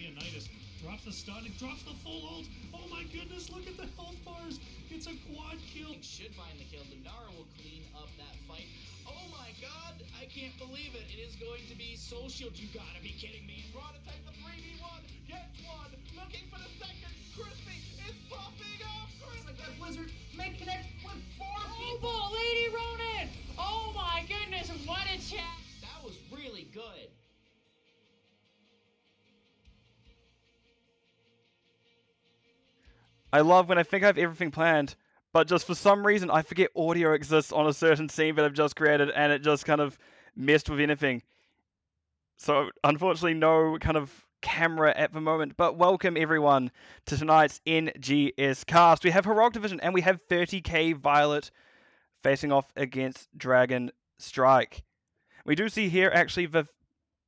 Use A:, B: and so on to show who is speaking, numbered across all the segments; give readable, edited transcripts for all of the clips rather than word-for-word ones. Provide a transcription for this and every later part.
A: Leonidas drops the stun and drops the full ult. Oh my goodness, look at the health bars. It's a quad kill.
B: Should find the kill. Lunara will clean up that fight. Oh my god, I can't believe it. It is going to be Soul Shield. You gotta be kidding me. Prototype the 3v1, gets one, looking for the second. Crispy is popping off. Crispy.
C: Like that Blizzard may connect with 4 people.
D: Oh, Lady Ronin! Oh my goodness, what a chat!
B: That was really good.
E: I love when I think I have everything planned, but just for some reason I forget audio exists on a certain scene that I've just created, and it just kind of messed with anything. So unfortunately no kind of camera at the moment, but welcome everyone to tonight's NGS cast. We have Heroic Division and we have 30k Violet facing off against DragonStrike. We do see here actually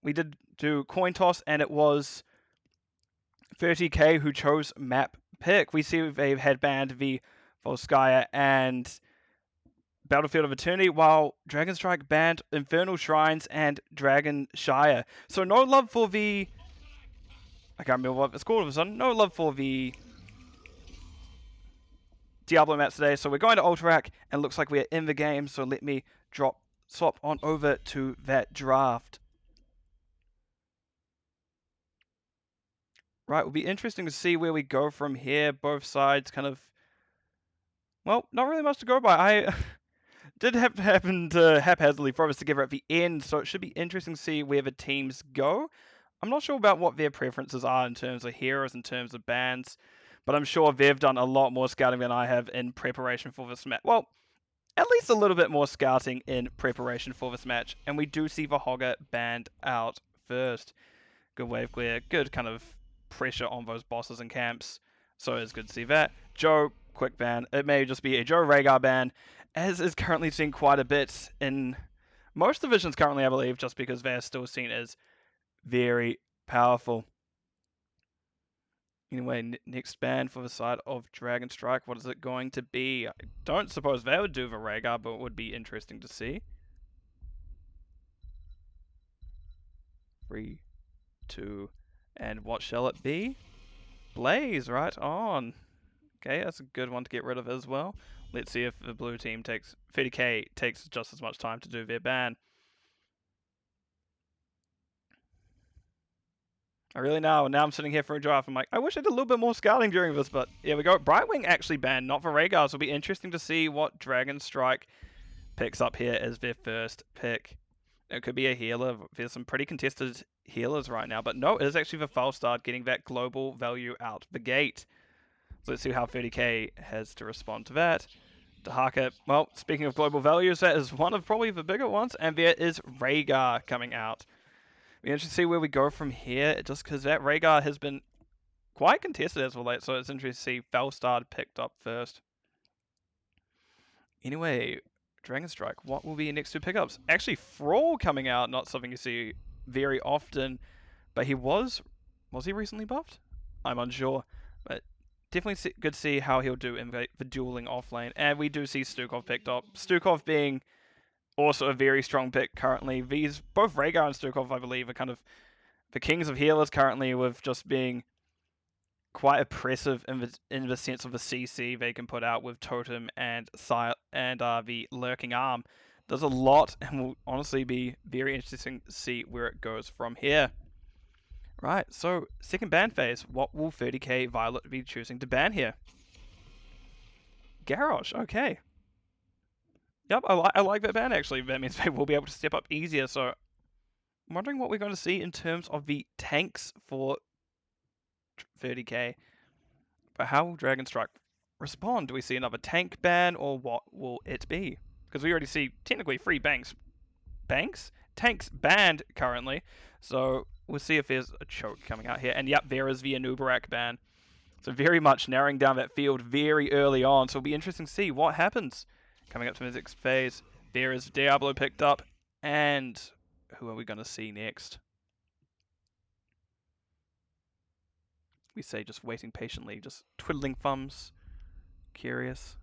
E: we did do coin toss and it was 30k who chose map pick. We see they've had banned the Volskaya and Battlefield of Eternity, while DragonStrike banned Infernal Shrines and Dragon Shire. So no love for the... I can't remember what it's called all of a sudden. No love for the Diablo maps today. So we're going to Ultrarak and it looks like we're in the game. So let me swap on over to that draft. Right, will be interesting to see where we go from here. Both sides kind of... Well, not really much to go by. I did have to happen to haphazardly throw us together at the end, so it should be interesting to see where the teams go. I'm not sure about what their preferences are in terms of heroes, in terms of bans, but I'm sure they've done a lot more scouting than I have in preparation for this match. Well, at least a little bit more scouting in preparation for this match, and we do see the Hogger banned out first. Good wave clear, good kind of pressure on those bosses and camps, so it's good to see that. Joe, quick ban. It may just be a Joe Rhaegar ban, as is currently seen quite a bit in most divisions currently, I believe, just because they're still seen as very powerful. Anyway, next ban for the side of DragonStrike, what is it going to be? I don't suppose they would do the Rhaegar, but it would be interesting to see. 3, 2, and what shall it be? Blaze, right on. Okay, that's a good one to get rid of as well. Let's see if the blue team takes 30k takes just as much time to do their ban. I really know. Now I'm sitting here for a draft. I'm like, I wish I did a little bit more scouting during this, but here we go. Brightwing actually banned, not for Rhaegar, so it'll be interesting to see what DragonStrike picks up here as their first pick. It could be a healer. There's some pretty contested healers right now, but no, it is actually the Falstad getting that global value out the gate. So let's see how 30k has to respond to that. Dahaka, well, speaking of global values, that is one of probably the bigger ones, and there is Rhaegar coming out. Be interesting to see where we go from here, just because that Rhaegar has been quite contested as of late, so it's interesting to see Falstad picked up first. Anyway, DragonStrike, what will be your next two pickups? Actually, Thrall coming out, not something you see very often, but he was he recently buffed? I'm unsure, but definitely good to see how he'll do in the dueling offlane. And we do see Stukov picked up. Stukov being also a very strong pick currently. These, both Rhaegar and Stukov, I believe, are kind of the kings of healers currently, with just being quite oppressive in the sense of the CC they can put out with Totem and the Lurking Arm. There's a lot, and will honestly be very interesting to see where it goes from here. Right, so second ban phase. What will 30k Violet be choosing to ban here? Garrosh, okay. Yep, I like that ban actually. That means they will be able to step up easier. So I'm wondering what we're going to see in terms of the tanks for 30k. But how will DragonStrike respond? Do we see another tank ban, or what will it be? Because we already see technically 3 tanks banned currently. So we'll see if there's a choke coming out here. And yep, there is the Anubarak ban. So very much narrowing down that field very early on. So it'll be interesting to see what happens. Coming up to the next phase, there is Diablo picked up. And who are we going to see next? We say just waiting patiently, just twiddling thumbs. Curious.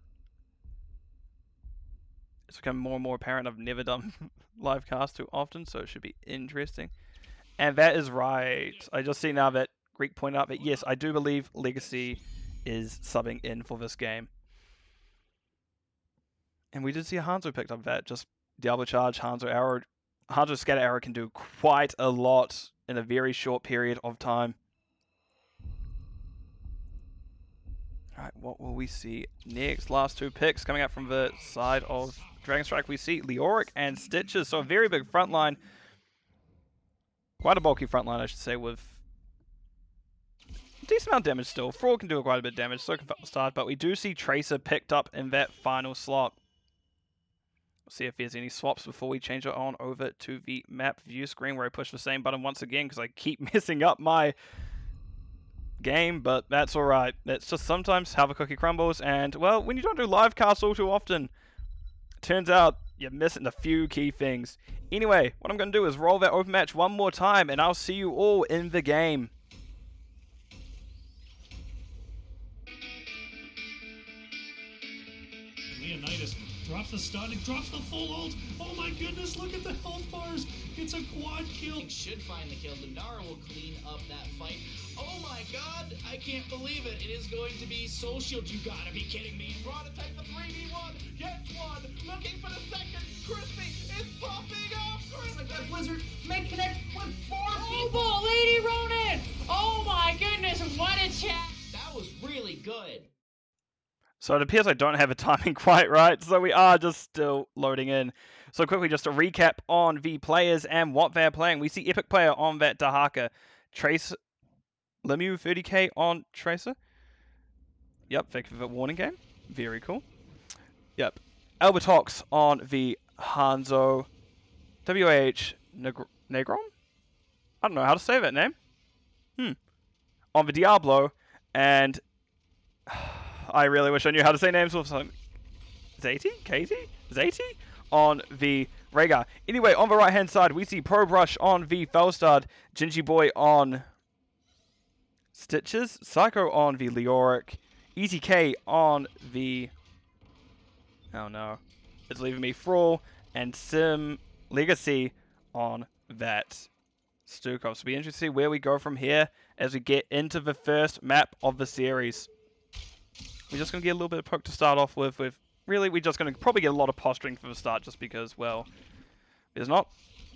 E: It's become more and more apparent I've never done live cast too often, so it should be interesting. And that is right. I just see now that Greek pointed out that yes, I do believe Legacy is subbing in for this game. And we did see a Hanzo picked up that. Just Diablo Charge, Hanzo Arrow. Hanzo Scatter Arrow can do quite a lot in a very short period of time. Alright, what will we see next? Last two picks coming out from the side of DragonStrike. We see Leoric and Stitches. So a very big front line. Quite a bulky front line, I should say, with decent amount of damage still. Fraud can do quite a bit of damage, so can Start, but we do see Tracer picked up in that final slot. We'll see if there's any swaps before we change it on over to the map view screen, where I push the same button once again because I keep messing up my game, but that's alright. It's just sometimes how the cookie crumbles, and, well, when you don't do live casts all too often, it turns out you're missing a few key things. Anyway, what I'm going to do is roll that open match one more time, and I'll see you all in the game.
A: Leonidas drops the stun, and drops the full ult. Oh my goodness, look at the health bars. It's a quad kill.
B: Should find the kill. Lunara will clean up that fight. Oh my god, I can't believe it. It is going to be Soul Shield. You gotta be kidding me. Prototype the 3v1, gets one, looking for the second. Crispy is popping off.
C: It's like that Blizzard may connect with 4 people.
D: Oh, Lady Ronin! Oh my goodness, what a chat!
B: That was really good.
E: So it appears I don't have a timing quite right, so we are just still loading in. So quickly, just a recap on the players and what they're playing. We see Epic Player on that Dahaka. Trace Lemieux 30k on Tracer. Yep, thank you for the warning game. Very cool. Yep. Albertox on the Hanzo. WAH Negron? I don't know how to say that name. On the Diablo. And I really wish I knew how to say names with something. Zati? Katie? Zati? On the Rhaegar. Anyway, on the right hand side, we see ProBrush on the Felstad. Gingy Boy on Stitches. Psycho on the Leoric. Easy K on the... Oh no. It's leaving me Frawl. And Sim Legacy on that Stukov. So it'll be interesting to see where we go from here as we get into the first map of the series. We're just going to get a little bit of poke to start off with. Really, we're just going to probably get a lot of posturing for the start just because, well, there's not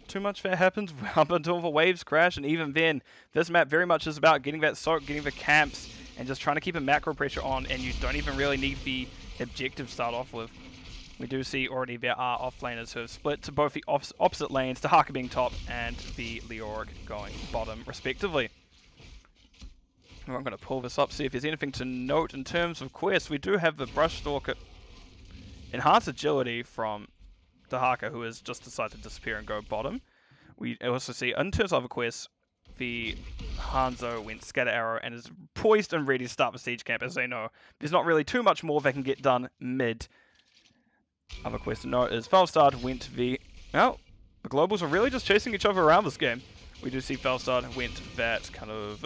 E: too much that happens up until the waves crash. And even then, this map very much is about getting that soak, getting the camps, and just trying to keep a macro pressure on. And you don't even really need the objective to start off with. We do see already there are offlaners who have split to both the opposite lanes, Dahaka being top and the Leoric going bottom, respectively. I'm going to pull this up, see if there's anything to note in terms of quests. We do have the Brush Stalker Enhanced Agility from Dahaka, who has just decided to disappear and go bottom. We also see, in terms of other quests, the Hanzo went Scatter Arrow and is poised and ready to start the siege camp. As they know, there's not really too much more they can get done mid. Other quest to note is Felstad went the... Well, the Globals are really just chasing each other around this game. We do see Felstad went that kind of...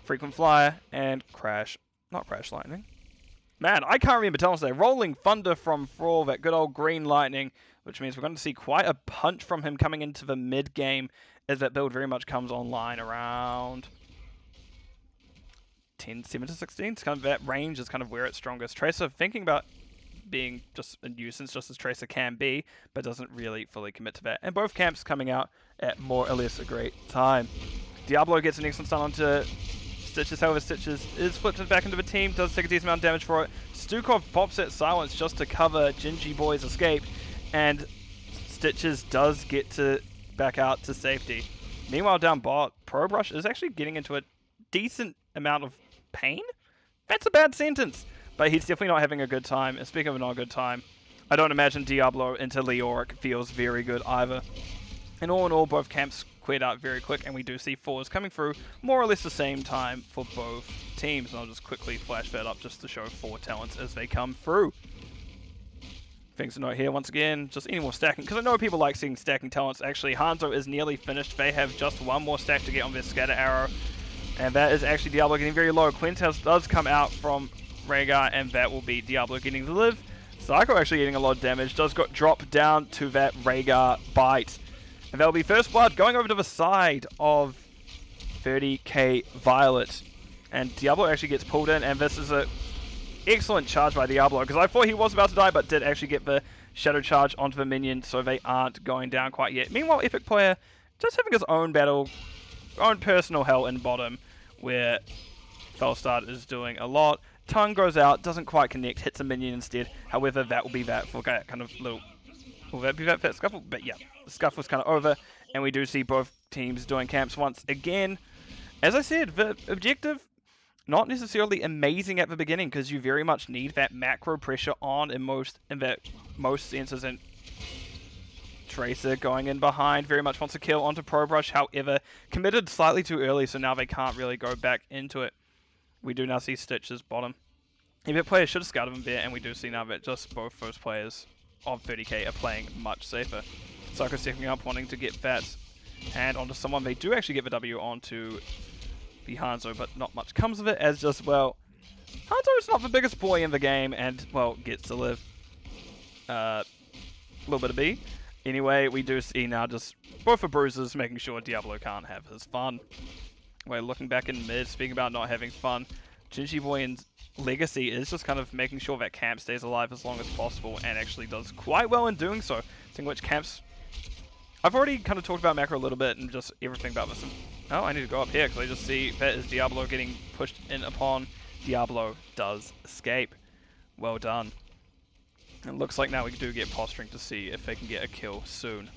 E: Frequent Flyer and Crash. Not Crash Lightning. Man, I can't remember telling us that. Rolling Thunder from Frawl, that good old Green Lightning, which means we're going to see quite a punch from him coming into the mid-game as that build very much comes online around 7 to 16. It's kind of that range is kind of where it's strongest. Tracer thinking about being just a nuisance, just as Tracer can be, but doesn't really fully commit to that. And both camps coming out at more or less a great time. Diablo gets an excellent stun onto Stitches, however Stitches is flipped back into the team, does take a decent amount of damage for it. Stukov pops at Silence just to cover Gingy Boy's escape, and Stitches does get to back out to safety. Meanwhile down bot, ProBrush is actually getting into a decent amount of pain? That's a bad sentence, but he's definitely not having a good time. And speaking of not a good time, I don't imagine Diablo into Leoric feels very good either. And all in all, both camps cleared out very quick, and we do see fours coming through more or less the same time for both teams. And I'll just quickly flash that up just to show 4 talents as they come through. Things to note here, once again, just any more stacking, because I know people like seeing stacking talents. Actually, Hanzo is nearly finished. They have just one more stack to get on their Scatter Arrow, and that is actually Diablo getting very low. Quintus does come out from Rhaegar, and that will be Diablo getting the live. Psycho actually getting a lot of damage, does got drop down to that Rhaegar bite. And that'll be First Blood going over to the side of 30k Violet. And Diablo actually gets pulled in, and this is a excellent charge by Diablo, because I thought he was about to die, but did actually get the Shadow Charge onto the minion, so they aren't going down quite yet. Meanwhile, Epic Player just having his own battle, own personal hell in bottom, where Felstad is doing a lot. Tongue goes out, doesn't quite connect, hits a minion instead. However, that will be that for that kind of little... Will that be that for that scuffle? But yeah, the scuffle's kind of over, and we do see both teams doing camps once again. As I said, the objective, not necessarily amazing at the beginning, because you very much need that macro pressure on in most senses, and Tracer going in behind, very much wants to kill onto Probrush, however, committed slightly too early, so now they can't really go back into it. We do now see Stitch's bottom. Epic Player should have scouted him there, and we do see now that just both those players of 30k are playing much safer. Psycho stepping up, wanting to get that hand onto someone. They do actually get the W onto the Hanzo, but not much comes of it, as just, well, Hanzo is not the biggest boy in the game, and, well, gets to live a little bit of B. Anyway, we do see now just both the bruises, making sure Diablo can't have his fun. We're looking back in mid, speaking about not having fun. Gingy Boy's legacy is just kind of making sure that camp stays alive as long as possible, and actually does quite well in doing so. Seeing which camps... I've already kind of talked about macro a little bit and just everything about this. Oh, I need to go up here because I just see that is Diablo getting pushed in upon. Diablo does escape. Well done. It looks like now we do get posturing to see if they can get a kill soon.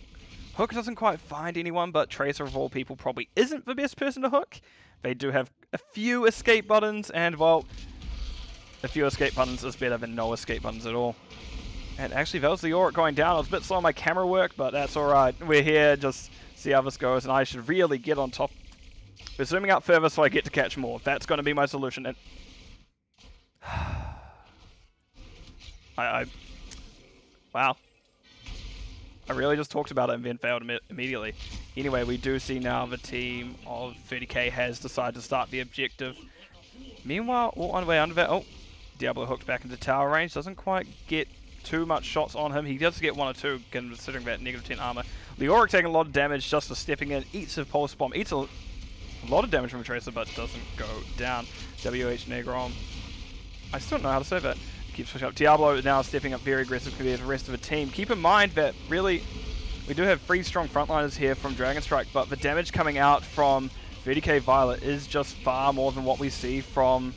E: Hook doesn't quite find anyone, but Tracer of all people probably isn't the best person to hook. They do have a few escape buttons, and well, a few escape buttons is better than no escape buttons at all. And actually, that was the Auric going down. I was a bit slow on my camera work, but that's alright. We're here, just see how this goes, and I should really get on top. We're zooming out further so I get to catch more. That's going to be my solution. And wow. I really just talked about it and then failed immediately. Anyway, we do see now the team of 30k has decided to start the objective. Meanwhile, all on the way under that, oh, Diablo hooked back into tower range. Doesn't quite get too much shots on him. He does get 1 or 2, considering that negative 10 armor. Leoric taking a lot of damage just for stepping in. Eats a pulse bomb. Eats a lot of damage from a Tracer, but doesn't go down. WH Negron. I still don't know how to say that. Keeps pushing up. Diablo now stepping up very aggressively with the rest of the team. Keep in mind that really we do have 3 strong frontliners here from DragonStrike, but the damage coming out from 30k Violet is just far more than what we see from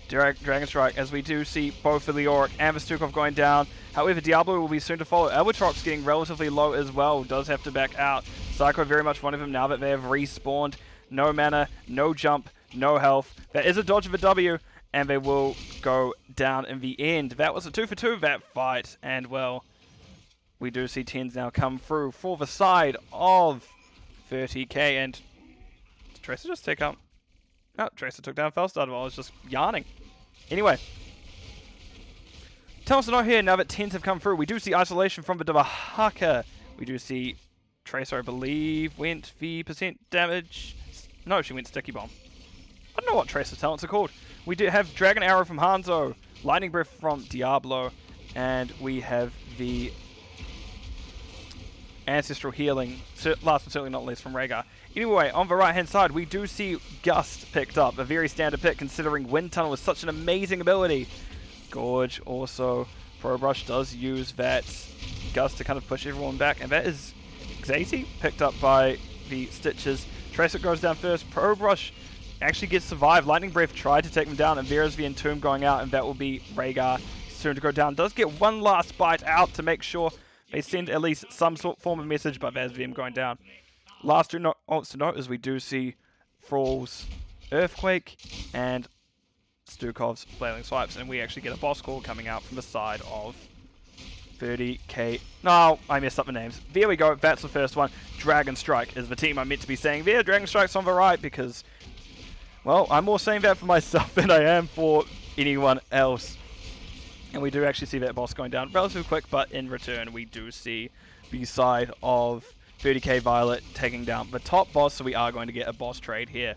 E: DragonStrike, as we do see both the Leoric and the Stukov going down. However, Diablo will be soon to follow. Albatrox getting relatively low as well, does have to back out. Psycho very much one of them now that they have respawned. No mana, no jump, no health. There is a dodge of a W, and they will go down in the end. That was a 2 for 2, that fight, and well, we do see 10s now come through for the side of 30k, and did Tracer just take out? Oh, Tracer took down Felstad while I was just yarning. Anyway, tell us to know here, now that 10s have come through, we do see isolation from the Dvahaka. We do see Tracer, I believe, went the percent damage. No, she went Sticky Bomb. I don't know what Tracer talents are called. We do have Dragon Arrow from Hanzo, Lightning Breath from Diablo, and we have the Ancestral Healing, last but certainly not least, from Rhaegar. Anyway, on the right-hand side, we do see Gust picked up, a very standard pick considering Wind Tunnel is such an amazing ability. Gorge also, Probrush does use that Gust to kind of push everyone back, and that is Xaty, picked up by the Stitches. Tracer goes down first, Probrush actually gets survived. Lightning Breath tried to take them down, and there is the Entomb going out, and that will be Rhaegar soon to go down. Does get one last bite out to make sure they send at least some sort form of message, but there's them going down. Last two notes to note is we do see Thrall's Earthquake and Stukov's Flailing Swipes, and we actually get a boss call coming out from the side of 30k. No, I messed up the names. There we go, that's the first one. DragonStrike is the team I'm meant to be saying there. DragonStrike's on the right because, well, I'm more saying that for myself than I am for anyone else. And we do actually see that boss going down relatively quick, but in return we do see the side of 30k Violet taking down the top boss, so we are going to get a boss trade here.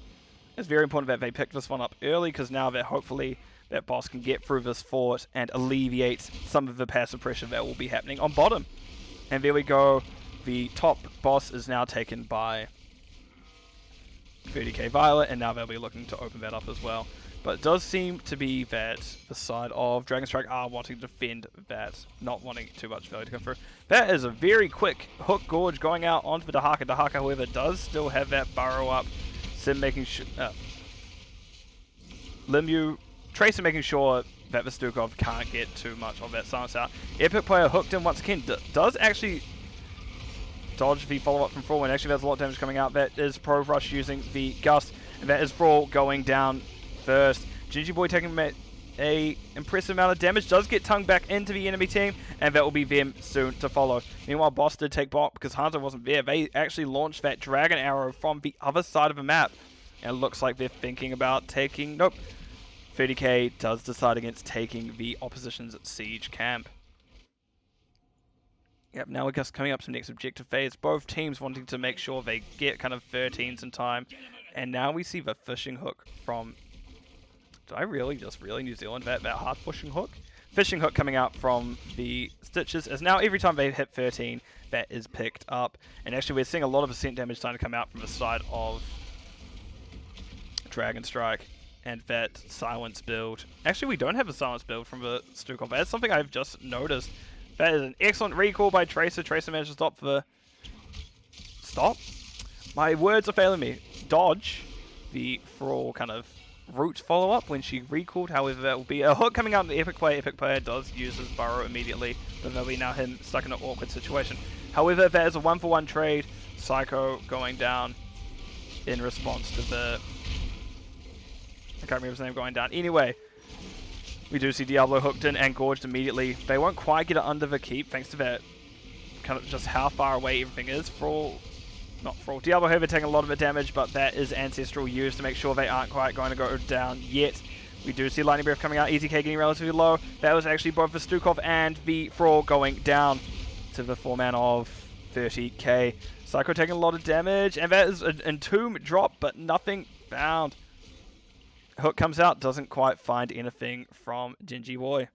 E: It's very important that they pick this one up early, because now that hopefully that boss can get through this fort and alleviate some of the passive pressure that will be happening on bottom. And there we go, the top boss is now taken by 30k Violet, and now they'll be looking to open that up as well. But it does seem to be that the side of DragonStrike are wanting to defend that, not wanting too much value to come through. That is a very quick hook gorge going out onto the Dahaka. Dahaka, however, does still have that burrow up. Sim making sure... Limbu, Tracer making sure that the Stukov can't get too much of that silence out. Epic player hooked in once again. Does actually dodge the follow-up from Thrall, and actually there's a lot of damage coming out. That is Pro Rush using the Gust, and that is Thrall going down first. Gingy Boy taking a impressive amount of damage, does get tongued back into the enemy team, and that will be them soon to follow. Meanwhile, Boss did take bot because Hanzo wasn't there. They actually launched that Dragon Arrow from the other side of the map, and it looks like they're thinking about taking... Nope. 30k does decide against taking the opposition's siege camp. Yep, now we're just coming up to the next objective phase. Both teams wanting to make sure they get kind of 13s in time. And now we see the fishing hook from... Did I really New Zealand that hard fishing hook? Fishing hook coming out from the Stitches, as now every time they hit 13, that is picked up. And actually we're seeing a lot of percent damage starting to come out from the side of DragonStrike. And that silence build. Actually, we don't have a silence build from the Stukov. That's something I've just noticed. That is an excellent recall by Tracer. Tracer managed to stop the... Stop? My words are failing me. Dodge the Thrall kind of root follow-up when she recalled. However, that will be a hook coming out in the Epic player. Epic player does use his burrow immediately. But there'll be now him stuck in an awkward situation. However, that is a 1-for-1 trade. Psycho going down in response to the... I can't remember his name going down. Anyway, we do see Diablo hooked in and gorged immediately. They won't quite get it under the keep thanks to that kind of just how far away everything is. Not Thrall. Diablo however taking a lot of the damage, but that is Ancestral used to make sure they aren't quite going to go down yet. We do see Lightning Breath coming out. EZK getting relatively low. That was actually both the Stukov and the Thrall going down to the 4-man of 30k. Psycho taking a lot of damage, and that is an Entomb drop, but nothing found. Hook comes out, doesn't quite find anything from Gingy Boy.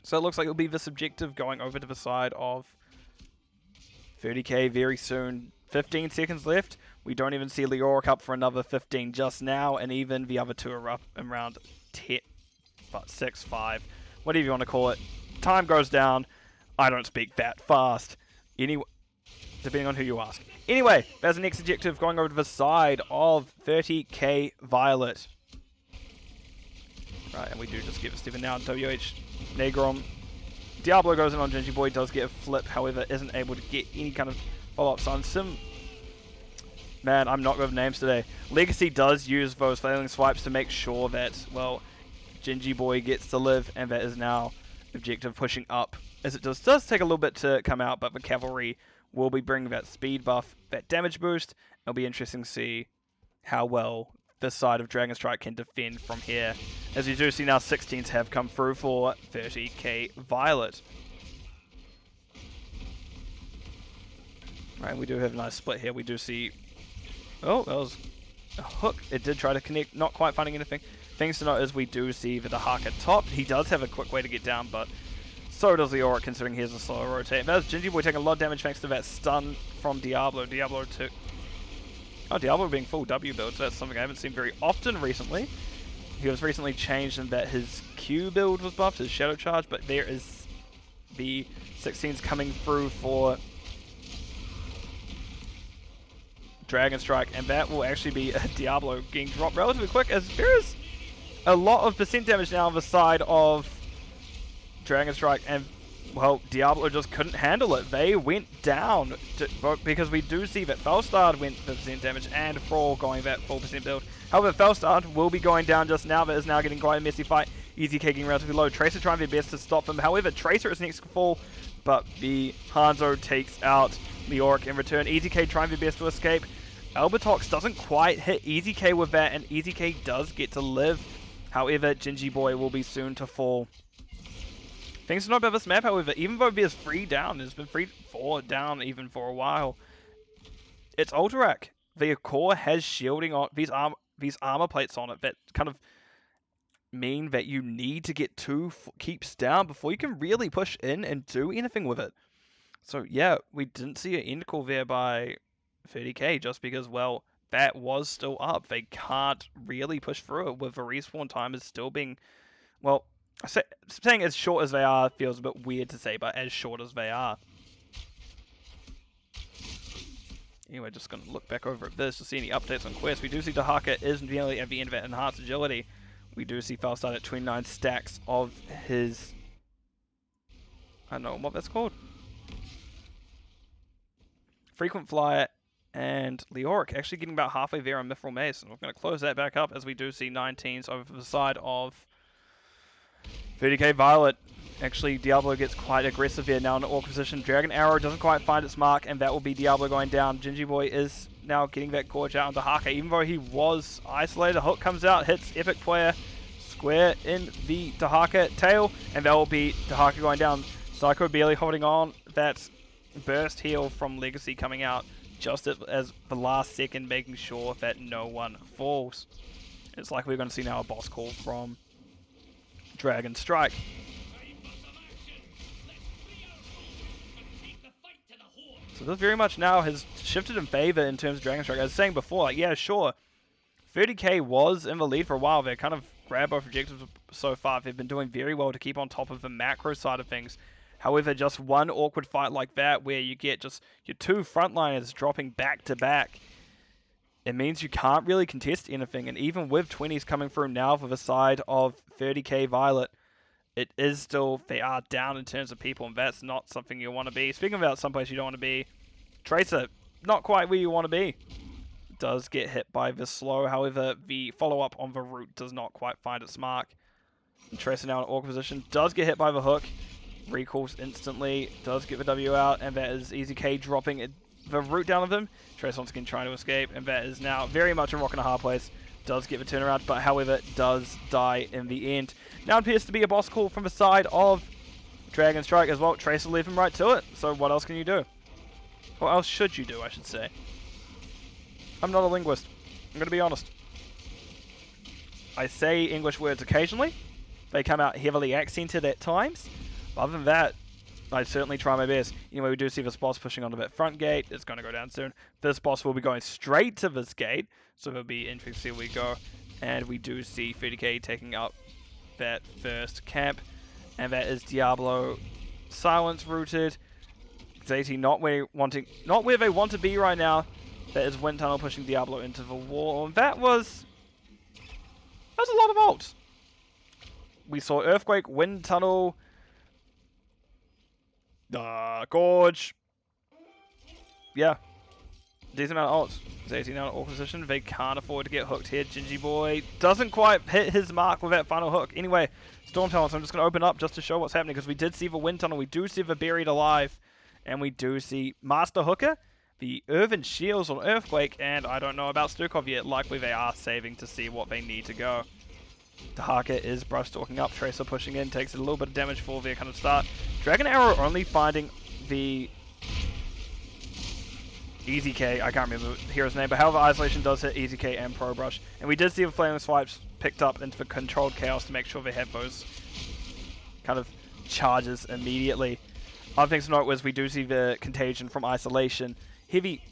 E: So it looks like it'll be this objective going over to the side of 30k very soon. 15 seconds left. We don't even see Leoric up for another 15 just now, and even the other two are up around 10, but 6, 5, whatever you want to call it. Time goes down. I don't speak that fast. Anyway, depending on who you ask. Anyway, there's the next objective going over to the side of 30k Violet. Right, and we do just give it Steven now. WH Negrom. Diablo goes in on Gingy Boy, does get a flip, however, isn't able to get any kind of follow-up on Sim. Man, I'm not good with names today. Legacy does use those flailing swipes to make sure that, well, Gingy Boy gets to live, and that is now objective pushing up. As it does take a little bit to come out, but the cavalry will be bringing that speed buff, that damage boost. It'll be interesting to see how well this side of DragonStrike can defend from here. As you do see now, 16s have come through for 30k Violet. Right, we do have a nice split here. We do see... Oh, that was a hook. It did try to connect, not quite finding anything. Things to note is we do see the Dahaka top. He does have a quick way to get down, but so does Leoric, considering he has a slower rotate. That's Gingy Boy taking a lot of damage thanks to that stun from Diablo. Diablo took... Oh, Diablo being full W build, so that's something I haven't seen very often recently. He was recently changed in that his Q build was buffed, his Shadow Charge, but there is the 16s coming through for DragonStrike, and that will actually be a Diablo getting dropped relatively quick, as there is a lot of percent damage now on the side of DragonStrike, and well, Diablo just couldn't handle it. They went down because we do see that Felstad went for percent damage and Thrall going that 4% build. However, Felstad will be going down just now, but is now getting quite a messy fight. EZK getting relatively low. Tracer trying their best to stop him. However, Tracer is next to fall, but the Hanzo takes out Leoric in return. EZK trying their best to escape. Albertox doesn't quite hit EZK with that, and EZK does get to live. However, Gingy Boy will be soon to fall. Things to know about this map, however, even though there's 3 down, there's been 4 down even for a while. It's Alterac. The core has shielding on these armor plates on it that kind of mean that you need to get 2 keeps down before you can really push in and do anything with it. So yeah, we didn't see an end call there by 30k just because, well, that was still up. They can't really push through it with the respawn time is still being, well, saying as short as they are feels a bit weird to say, but as short as they are. Anyway, just going to look back over at this to see any updates on quests. We do see Dahaka is nearly at the end of that enhanced agility. We do see Falstad at 29 stacks of his, I don't know what that's called, Frequent Flyer, and Leoric actually getting about halfway there on Mithril Mace. And we're going to close that back up as we do see 19s over the side of 30k Violet. Actually, Diablo gets quite aggressive here now in the Orc position. Dragon Arrow doesn't quite find its mark, and that will be Diablo going down. Gingy Boy is now getting that Gorge out onto Haka, even though he was isolated. Hook comes out, hits Epic Player square in the Dahaka tail, and that will be Dahaka going down. Psycho barely holding on. That burst heal from Legacy coming out just as the last second, making sure that no one falls. It's like we're going to see now a boss call from DragonStrike. So this very much now has shifted in favor in terms of DragonStrike. As I was saying before, like, yeah, sure, 30k was in the lead for a while. They kind of grabbed both objectives so far. They've been doing very well to keep on top of the macro side of things. However, just one awkward fight like that where you get just your two frontliners dropping back to back, it means you can't really contest anything. And even with 20s coming through now for the side of 30k Violet, it is still, they are down in terms of people, and that's not something you want to be. Speaking about someplace you don't want to be, Tracer, not quite where you want to be. Does get hit by the slow, however, the follow-up on the root does not quite find its mark. And Tracer now in awkward position, does get hit by the hook, recalls instantly, does get the W out, and that is Easy K dropping the root down of him. Tracer once again trying to escape, and that is now very much a rock and a hard place. Does get the turnaround, but however, does die in the end. Now appears to be a boss call from the side of DragonStrike as well. Tracer leave him right to it, so what else can you do? What else should you do, I should say. I'm not a linguist. I'm going to be honest. I say English words occasionally. They come out heavily accented at times. But other than that, I certainly try my best. Anyway, we do see this boss pushing onto that front gate. It's going to go down soon. This boss will be going straight to this gate, so it'll be interesting to see where we go. And we do see 30k taking up that first camp, and that is Diablo silence rooted. Zayty not where they want to be right now. That is Wind Tunnel pushing Diablo into the wall, and that was a lot of ults. We saw Earthquake, Wind Tunnel, Gorge. Yeah. Decent amount of ults. Zayty now in all position. They can't afford to get hooked here. Gingy Boy doesn't quite hit his mark with that final hook. Anyway, Storm Tunnel, so I'm just going to open up just to show what's happening, because we did see the Wind Tunnel, we do see the Buried Alive, and we do see Master Hooker, the Irvin Shields on Earthquake, and I don't know about Stukov yet. Likely they are saving to see what they need to go. Dahaka is brush stalking up. Tracer pushing in, takes a little bit of damage for their kind of start. Dragon Arrow only finding the Easy K, I can't remember the hero's name, but however, Isolation does hit Easy K and Pro Brush. And we did see the Flaming Swipes picked up into the controlled chaos to make sure they have those kind of charges immediately. Other things to note was we do see the contagion from Isolation. Heavy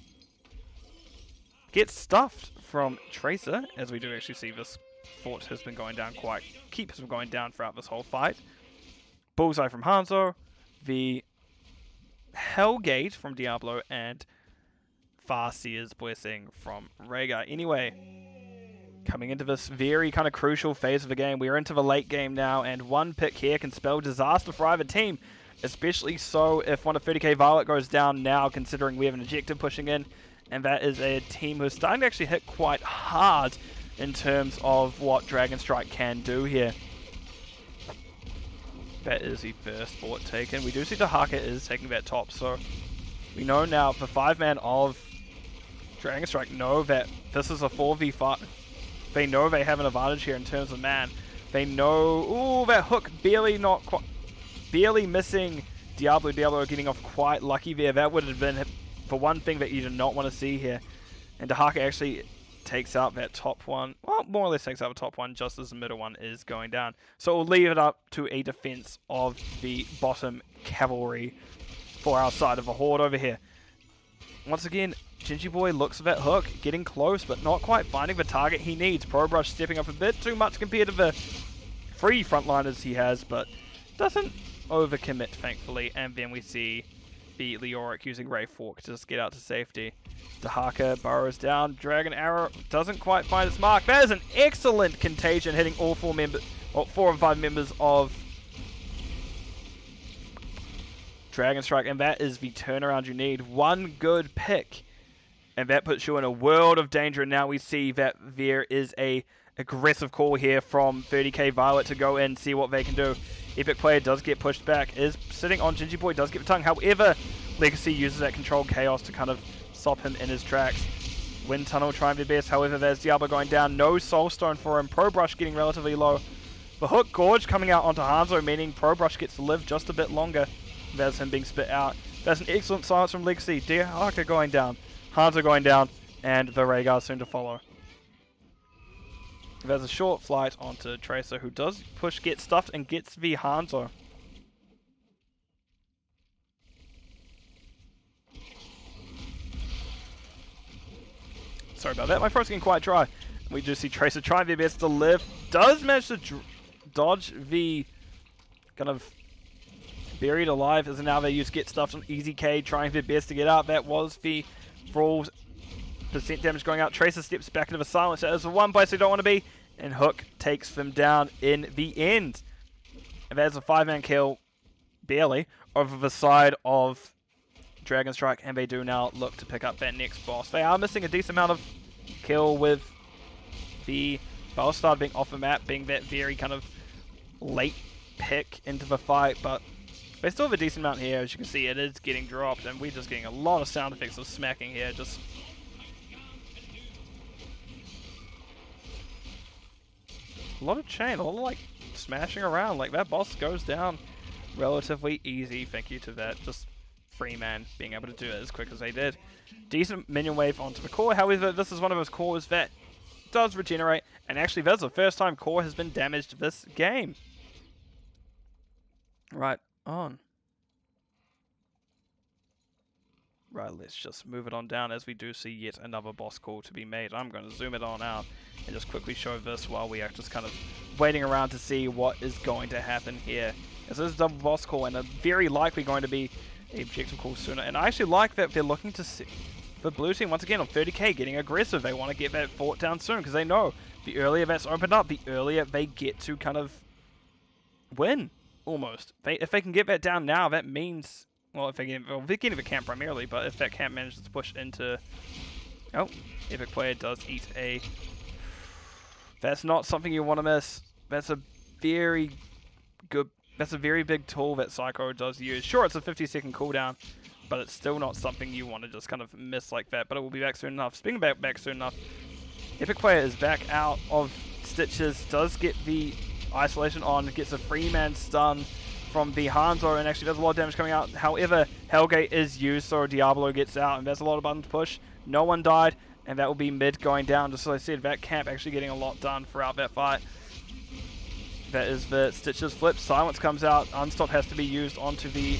E: gets stuffed from Tracer, as we do actually see this fort has been going down keep has been going down throughout this whole fight. Bullseye from Hanzo, the Hellgate from Diablo, and Farseer's Blessing from Rhaegar. Anyway, coming into this very kind of crucial phase of the game, we're into the late game now, and one pick here can spell disaster for either team, especially so if one of 30k Violet goes down now, considering we have an objective pushing in, and that is a team who's starting to actually hit quite hard in terms of what DragonStrike can do here. That is the first fort taken. We do see Dahaka is taking that top, so we know now the 5-man of DragonStrike know that this is a 4v5. They know they have an advantage here in terms of man. They know, ooh, that hook barely missing Diablo. Diablo getting off quite lucky there. That would have been the one thing that you do not want to see here. And Dahaka actually takes out that top one. Well, more or less takes out the top one just as the middle one is going down. So we'll leave it up to a defense of the bottom cavalry for our side of the horde over here. once again, Gingy Boy looks for that hook, getting close, but not quite finding the target he needs. ProBrush stepping up a bit too much compared to the 3 frontliners he has, but doesn't overcommit, thankfully. And then we see the Leoric using Ray Fork to just get out to safety. Dahaka burrows down. Dragon Arrow doesn't quite find its mark. That is an excellent contagion, hitting all 4 and 5 members of DragonStrike, and that is the turnaround you need. One good pick, and that puts you in a world of danger. And now we see that there is a aggressive call here from 30k Violet to go in, see what they can do. Epic Player does get pushed back, is sitting on Gingy Boy, does get the tongue. However, Legacy uses that controlled chaos to kind of stop him in his tracks. Wind Tunnel trying their best, however, there's Diablo going down. No Soulstone for him. ProBrush getting relatively low. The Hook Gorge coming out onto Hanzo, meaning ProBrush gets to live just a bit longer. There's him being spit out. That's an excellent silence from Legacy. Dahaka going down. Hanzo going down. And the Rhaegar soon to follow. There's a short flight onto Tracer, who does push, get stuffed, and gets the Hanzo. Sorry about that, my throat's getting quite dry. We do see Tracer trying their best to live. Does manage to dodge the kind of buried alive, as now they use get stuffed on Easy K, trying their best to get out. That was the Brawl's percent damage going out. Tracer steps back into the silence. That is the one place they don't want to be. And Hook takes them down in the end. And that's a 5-man kill, barely, over the side of DragonStrike. And they do now look to pick up that next boss. They are missing a decent amount of kill with the Bellstar being off the map, being that very kind of late pick into the fight. But they still have a decent amount here. As you can see, it is getting dropped. And we're just getting a lot of sound effects of smacking here. Just a lot of chain, a lot of like smashing around. Like that boss goes down relatively easy. Thank you to that just free man being able to do it as quick as they did. Decent minion wave onto the core. However, this is one of those cores that does regenerate, and actually that's the first time core has been damaged this game. Right on. Right, let's just move it on down as we do see yet another boss call to be made. I'm going to zoom it on out and just quickly show this while we are just kind of waiting around to see what is going to happen here. As this is a double boss call, and a very likely going to be an objective call sooner. And I actually like that they're looking to see the blue team once again on 30k getting aggressive. They want to get that fort down soon because they know the earlier that's opened up, the earlier they get to kind of win, almost. If they can get that down now, that means... Well, if they're getting the camp primarily, but if that camp manages to push into... Oh, Epic Player does eat a... That's not something you want to miss. That's a very good... That's a very big tool that Psycho does use. Sure, it's a 50-second cooldown, but it's still not something you want to just kind of miss like that. But it will be back soon enough. Speaking of back soon enough, Epic Player is back out of Stitches, does get the isolation on, gets a free man stun from the Hanzo, and actually does a lot of damage coming out. However, Hellgate is used, so Diablo gets out, and there's a lot of buttons to push. No one died, and that will be mid going down. Just as I said, that camp actually getting a lot done throughout that fight. That is the Stitches flip. Silence comes out. Unstop has to be used onto the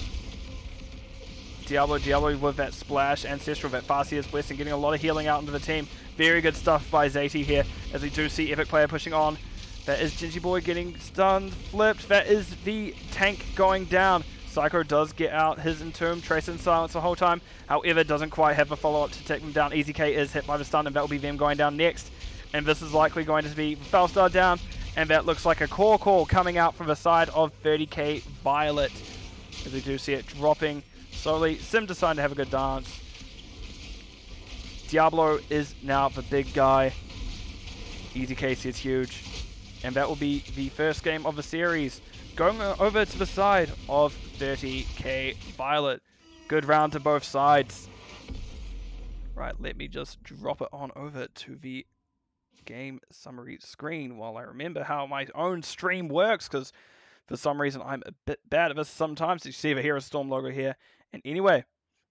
E: Diablo. Diablo with that splash. Ancestral, that Farseer's Blessing, getting a lot of healing out into the team. Very good stuff by Zayty here, as we do see Epic Player pushing on. That is Gingy Boy getting stunned, flipped. That is the tank going down. Psycho does get out his Entomb, Tracer in silence the whole time. However, doesn't quite have a follow-up to take them down. Easy K is hit by the stun, and that will be them going down next. And this is likely going to be Felstar down. And that looks like a core call coming out from the side of 30k Violet. As we do see it dropping slowly. Sim deciding to have a good dance. Diablo is now the big guy. Easy Casey is huge. And that will be the first game of the series. Going over to the side of 30k Violet. Good round to both sides. Right, let me just drop it on over to the game summary screen while I remember how my own stream works, because for some reason I'm a bit bad at this sometimes. You see the Hero Storm logo here. And anyway,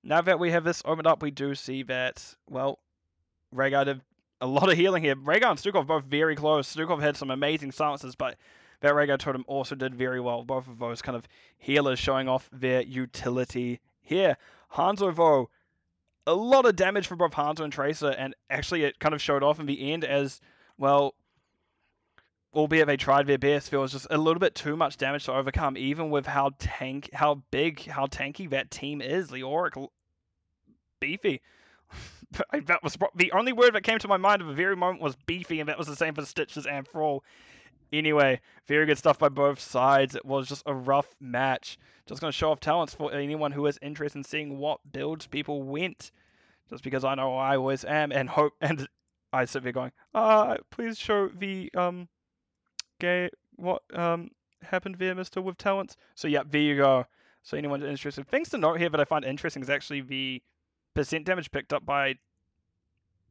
E: now that we have this opened up, we do see that, well, Rhaegar did a lot of healing here. Rhaegar and Stukov both very close. Stukov had some amazing silences, but that Rhaegar totem also did very well. Both of those kind of healers showing off their utility here. Hanzo, though, a lot of damage for both Hanzo and Tracer, and actually it kind of showed off in the end as, well, albeit they tried their best, there was just a little bit too much damage to overcome, even with how tanky that team is. The Auric, beefy. That was the only word that came to my mind at the very moment was beefy, and that was the same for Stitches and Thrall. Anyway, very good stuff by both sides. It was just a rough match. Just going to show off talents for anyone who is interested in seeing what builds people went. Just because I know I always am, and hope, and I sit there going, please show the what happened there, Mister with talents. So yeah, there you go. So anyone interested. Things to note here that I find interesting is actually the percent damage picked up by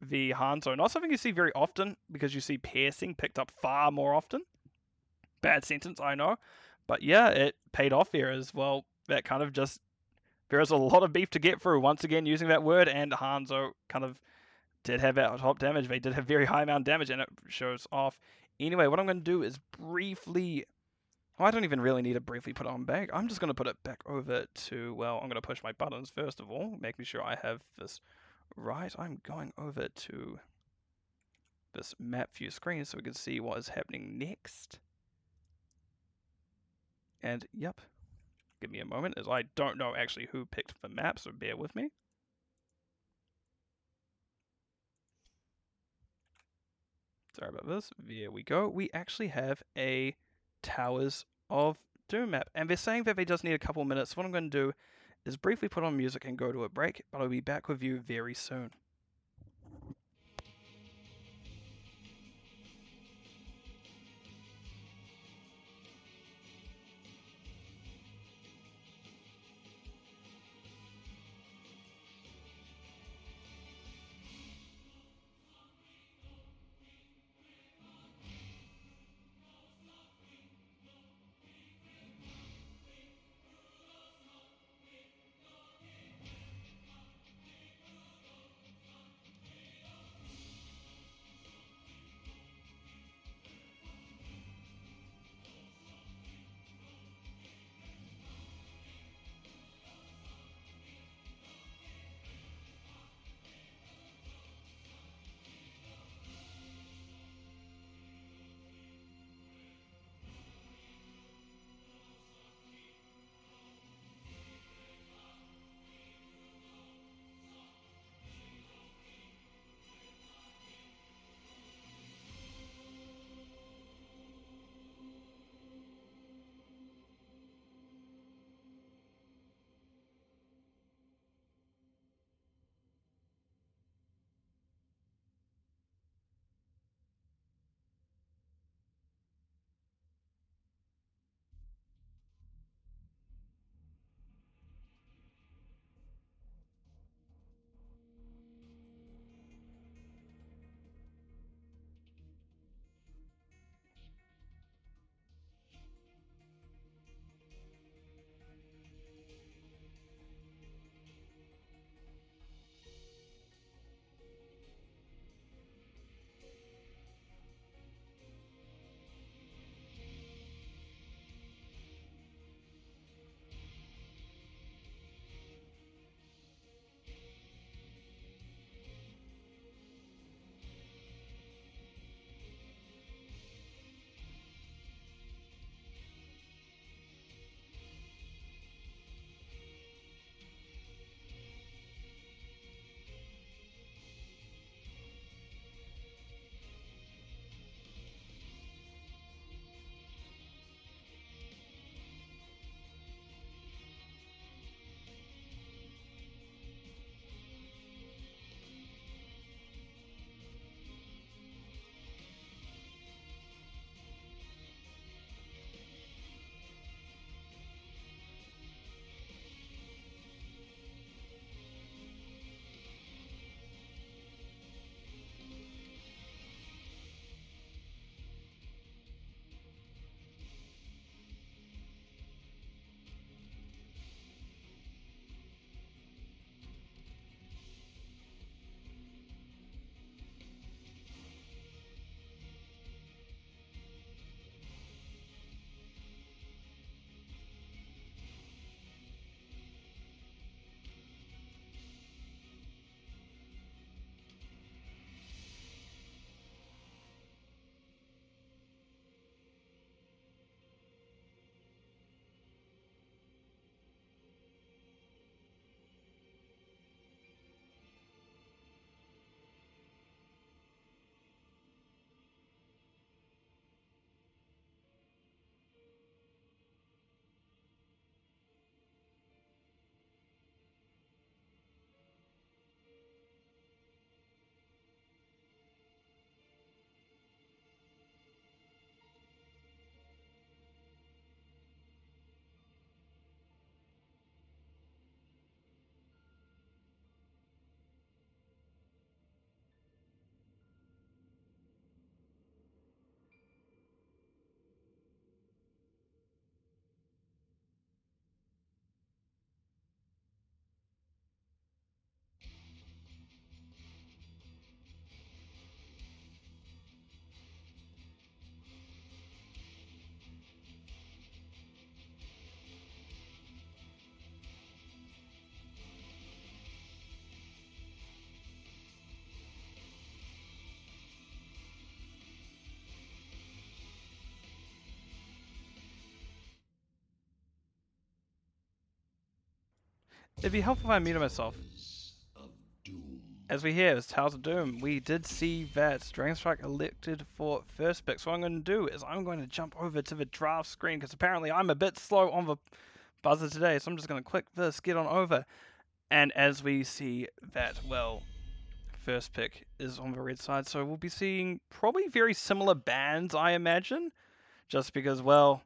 E: the Hanzo. Not something you see very often, because you see piercing picked up far more often. Bad sentence, I know. But yeah, it paid off there as well. That kind of just, there is a lot of beef to get through, once again using that word, and Hanzo kind of did have that top damage. They did have very high amount of damage, and it shows off. Anyway, what I'm going to do is briefly, I don't even really need to briefly put it on back. I'm just going to put it back over to, well, I'm going to push my buttons first of all, making sure I have this right. I'm going over to this map view screen so we can see what is happening next. And yep, give me a moment, as I don't know actually who picked the map, so bear with me. Sorry about this. There we go. We actually have a Towers of Doom map, and they're saying that they just need a couple minutes. So what I'm going to do is briefly put on music and go to a break, but I'll be back with you very soon. It'd be helpful if I muted myself.
A: Of doom.
E: As we hear, it's Tales of Doom. We did see that DragonStrike elected for first pick. So what I'm going to do is I'm going to jump over to the draft screen because apparently I'm a bit slow on the buzzer today. So I'm just going to click this, get on over. And as we see that, well, first pick is on the red side. So we'll be seeing probably very similar bans, I imagine. Just because, well,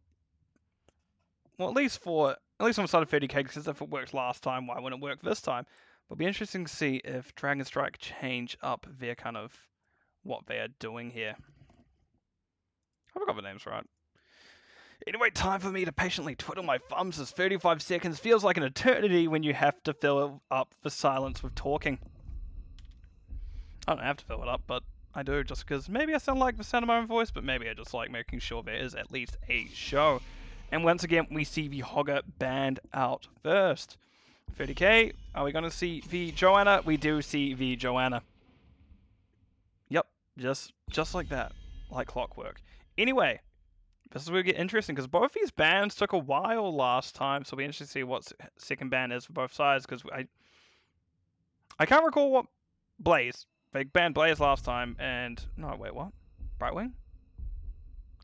E: at least on the side of 30k, because if it worked last time, why wouldn't it work this time? It'll be interesting to see if DragonStrike change up their kind of what they are doing here. Have I got the names right? Anyway, time for me to patiently twiddle my thumbs as 35 seconds feels like an eternity when you have to fill up the silence with talking. I don't have to fill it up, but I do just because maybe I sound like the sound of my own voice, but maybe I just like making sure there is at least a show. And once again, we see the Hogger banned out first. 30k, are we going to see the Joanna? We do see the Joanna. Yep, just like that, like clockwork. Anyway, this is where we get interesting, because both these bans took a while last time, so it'll be interesting to see what second ban is for both sides, because I can't recall what Blaze. They banned Blaze last time, and... No, wait, what? Brightwing?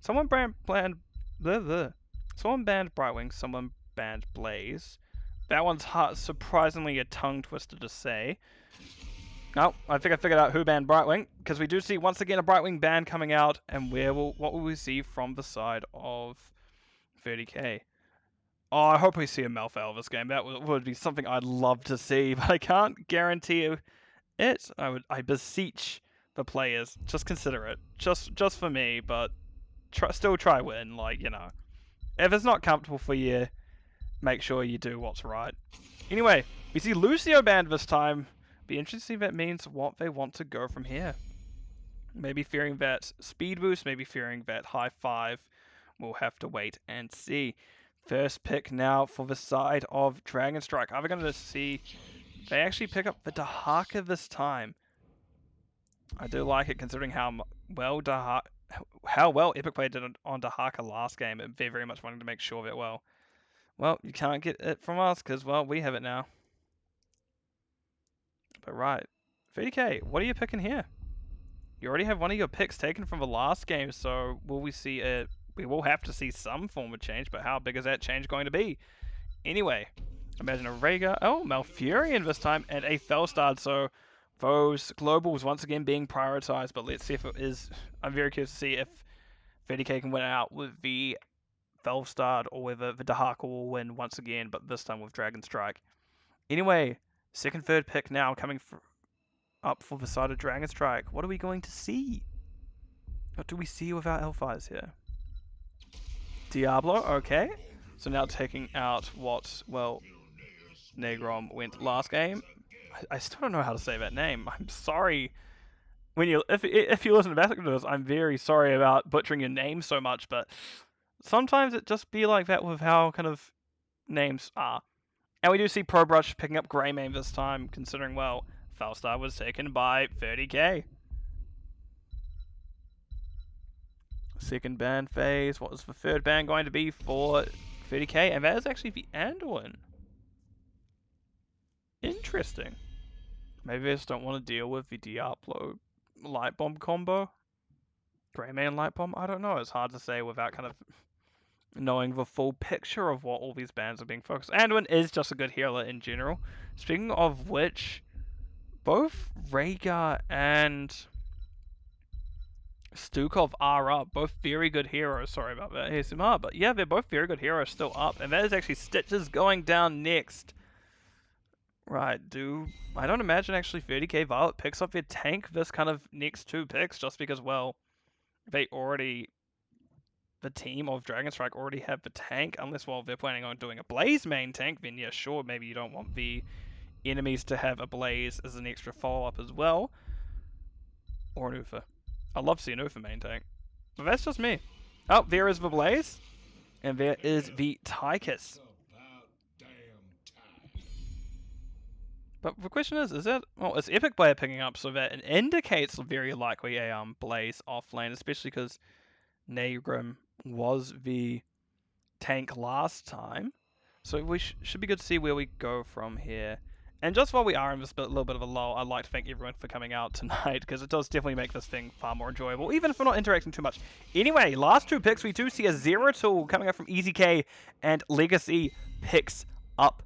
E: Someone banned... Someone banned Brightwing, someone banned Blaze. That one's surprisingly a tongue twister to say. No, I think I figured out who banned Brightwing, because we do see once again a Brightwing ban coming out, and what will we see from the side of 30k? Oh, I hope we see a Malfoy this game. That would be something I'd love to see, but I can't guarantee it. I beseech the players, just consider it, just for me, but still try win, like, you know. If it's not comfortable for you, make sure you do what's right. Anyway, we see Lucio banned this time. Be interesting to see if that means what they want to go from here. Maybe fearing that speed boost, maybe fearing that high five. We'll have to wait and see. First pick now for the side of DragonStrike. Are we going to see they actually pick up the Dahaka this time? I do like it considering how well Epic Play did on Dahaka last game. They're very much wanting to make sure that, well, you can't get it from us because, well, we have it now. But right, 30k, what are you picking here? You already have one of your picks taken from the last game, so will we see it? We will have to see some form of change, but how big is that change going to be? Anyway, imagine a Rhaegar, Malfurion this time, and a Fellstard, so those globals once again being prioritized, but let's see if it is. I'm very curious to see if 30k can win out with the Fellstard or whether the Dahaka will win once again, but this time with DragonStrike. Anyway, second, third pick now coming up for the side of DragonStrike. What are we going to see? What do we see with our L5s here? Diablo, okay. So now taking out what, well, Negrom went last game. I still don't know how to say that name. I'm sorry. If you listen to this, I'm very sorry about butchering your name so much, but sometimes it just be like that with how kind of names are. And we do see ProBrush picking up Greymane this time, considering, well, Fellstar was taken by 30k. Second ban phase. What was the third ban going to be for 30k? And that is actually the Anduin. Interesting. Maybe they just don't want to deal with the Diablo Light Bomb combo. Greymane Light Bomb? I don't know. It's hard to say without kind of knowing the full picture of what all these bans are being focused. Anduin is just a good healer in general. Speaking of which, both Rhaegar and Stukov are up. Both very good heroes. Sorry about that, ASMR. But yeah, they're both very good heroes still up. And that is actually Stitches going down next. Right, I don't imagine actually 30k Violet picks up their tank this kind of next two picks just because, well, the team of DragonStrike already have the tank, unless, well, they're planning on doing a Blaze main tank, then yeah, sure, maybe you don't want the enemies to have a Blaze as an extra follow-up as well. Or an Ufa. I'd love to see an Ufa main tank. But that's just me. Oh, there is the Blaze. And there is the Tychus. But the question is that, well, it's Epic Player picking up, so that it indicates very likely a Blaze offlane, especially because Negrim was the tank last time. So we should be good to see where we go from here. And just while we are in this little bit of a lull, I'd like to thank everyone for coming out tonight, because it does definitely make this thing far more enjoyable, even if we're not interacting too much. Anyway, last two picks, we do see a Zero Tool coming up from EZK, and Legacy picks up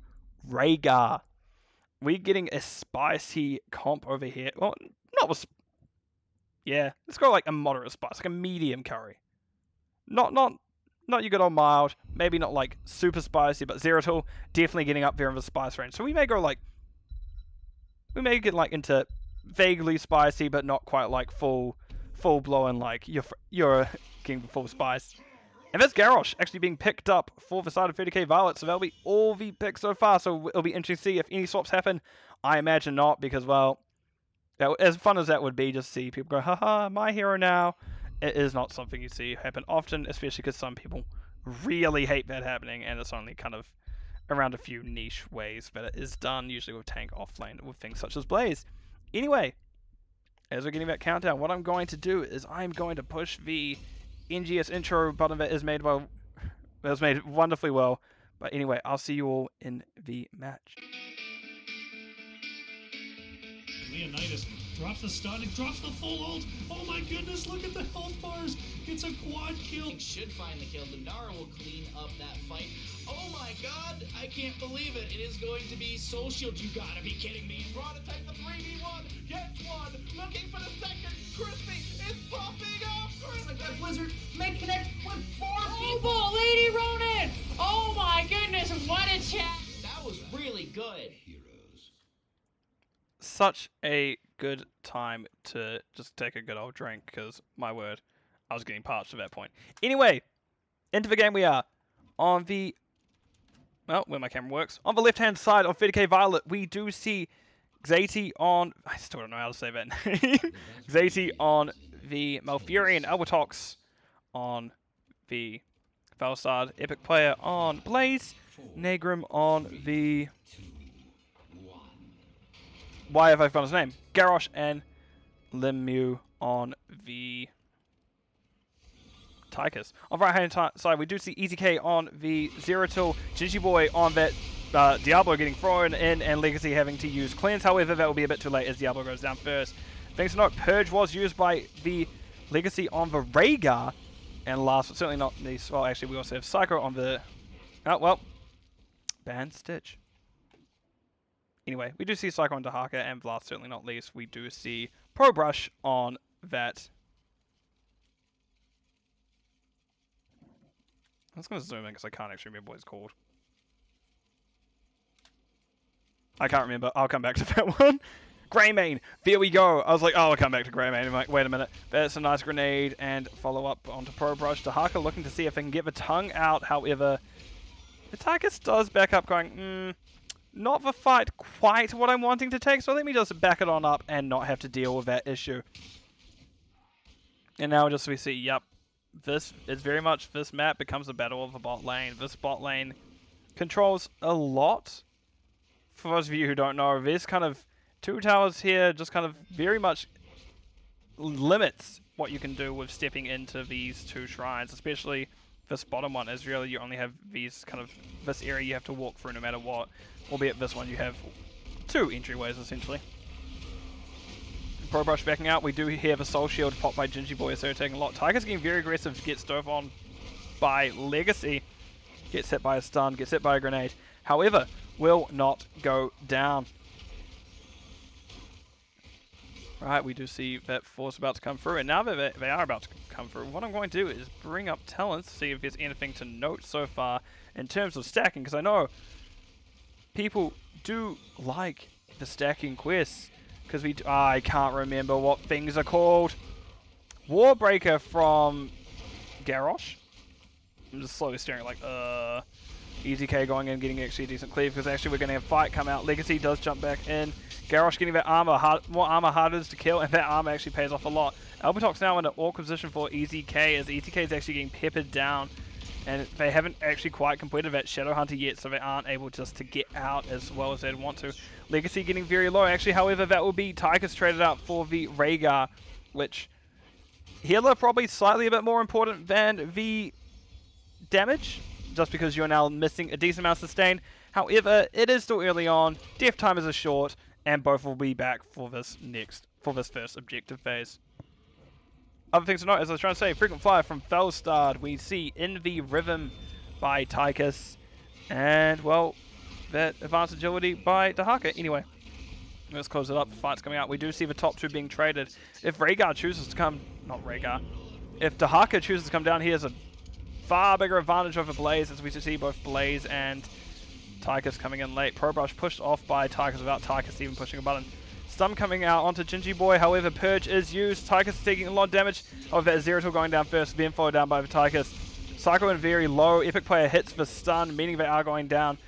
E: Rhaegar. We're getting a spicy comp over here. Well, not with... Yeah, let's go like a moderate spice, like a medium curry. Not your good old mild, maybe not like super spicy, but Zero Tool definitely getting up there in the spice range. So we may go like... We may get like into vaguely spicy, but not quite like full blown like you're getting the full spice. And that's Garrosh actually being picked up for the side of 30k Violet, so that'll be all the picks so far. So it'll be interesting to see if any swaps happen. I imagine not, because well, as fun as that would be, just see people go, haha, my hero now. It is not something you see happen often, especially because some people really hate that happening, and it's only kind of around a few niche ways that it is done, usually with tank offlane, with things such as Blaze. Anyway, as we're getting that countdown, what I'm going to do is I'm going to push the NGS intro button that is made wonderfully well. But anyway, I'll see you all in the match.
A: Leonidas drops the stun, and drops the full ult. Oh my goodness, look at the health bars. It's a quad kill.
B: Should find the kill. Lunara will clean up that fight. Oh my god, I can't believe it. It is going to be Soul Shield. You gotta be kidding me. Prototype the 3v1, gets one, looking for the second. Crispy is popping up.
C: Like that Blizzard may connect with 4 people.
D: People, Lady Ronin! Oh my goodness, what a chat!
B: That was really good.
E: Such a good time to just take a good old drink, because, my word, I was getting parched at that point. Anyway, into the game we are. On the... Well, where my camera works. On the left-hand side of 30k Violet, we do see Xati on... I still don't know how to say that name. Xati on the Malfurion, Albertox on the Falstad, Epic Player on Blaze, Negrim on the... Why have I found his name? Garrosh, and Lemieux on the Tychus. On the right hand side, we do see EZK on the Zero Tool, Gingy Boy on that Diablo getting thrown in, and Legacy having to use Cleanse. However, that will be a bit too late as Diablo goes down first. Things to note, Purge was used by the Legacy on the Rhaegar, and last but certainly not least, well, actually, we also have Psycho on the... Oh, well, Band Stitch. Anyway, we do see Psycho on Dahaka, and last certainly not least, we do see Pro Brush on that. I was going to zoom in because I can't actually remember what it's called. I can't remember. I'll come back to that one. Greymane. There we go. I was like, oh, I'll come back to Greymane. I'm like, wait a minute. That's a nice grenade, and follow up onto Pro Brush. Dahaka looking to see if they can get the tongue out. However, the Tychus does back up going, not the fight quite what I'm wanting to take, so let me just back it on up and not have to deal with that issue. And now just we see, yep, this is very much, this map becomes a battle of the bot lane. This bot lane controls a lot. For those of you who don't know, there's kind of two towers here, just kind of very much limits what you can do with stepping into these two shrines, especially this bottom one, as really you only have these kind of, this area you have to walk through no matter what. Albeit this one you have two entryways essentially. Pro Brush backing out, we do hear the Soul Shield popped by Gingy Boy, so taking a lot. Tiger's getting very aggressive to get Stove on by Legacy. Gets hit by a stun, gets hit by a grenade. However, will not go down. Right, we do see that force about to come through, and now that they are about to come through, what I'm going to do is bring up talents, see if there's anything to note so far in terms of stacking, because I know people do like the stacking quests, because I can't remember what things are called. Warbreaker from Garrosh. I'm just slowly staring like, EZK going in, getting actually a decent cleave, because actually we're going to have Fight come out. Legacy does jump back in. Garrosh getting that armor, more armor harder to kill, and that armor actually pays off a lot. Albertox now in an awkward position for EZK, as EZK is actually getting peppered down, and they haven't actually quite completed that Shadow Hunter yet, so they aren't able just to get out as well as they'd want to. Legacy getting very low, actually, however, that will be Tychus traded out for the Rhaegar, which healer probably slightly a bit more important than the damage. just because you're now missing a decent amount of sustain. However, it is still early on, death timers are short, and both will be back for this first objective phase. Other things to note, as I was trying to say, frequent fire from Fellstad. We see Envy Rhythm by Tychus, and well, that advanced agility by Dahaka. Anyway, let's close it up. The fight's coming out. We do see the top two being traded. If Rhaegar chooses to come, not Rhaegar, if Dahaka chooses to come down, he has a far bigger advantage over Blaze, as we see both Blaze and Tychus coming in late. Pro Brush pushed off by Tychus without Tychus even pushing a button. Stun coming out onto Gingy Boy, however, Purge is used. Tychus is taking a lot of damage. However, Zeratul going down first, being followed down by Tychus. Psycho and very low. Epic player hits the stun, meaning they are going down.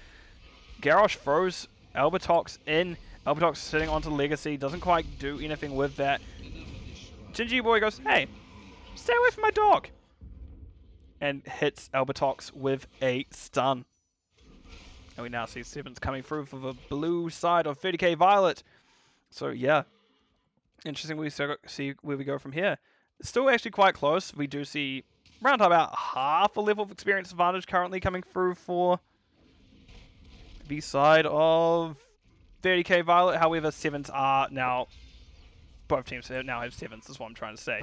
E: Garrosh throws Albertox in. Albertox sitting onto Legacy, doesn't quite do anything with that. Gingy Boy goes, hey, stay away from my dog. And hits Albertox with a stun. And we now see Sevens coming through for the blue side of 30k Violet. So yeah, interesting. We see where we go from here. It's still actually quite close. We do see around about half a level of experience advantage currently coming through for the side of 30k Violet. However, Sevens are now, both teams now have Sevens, is what I'm trying to say.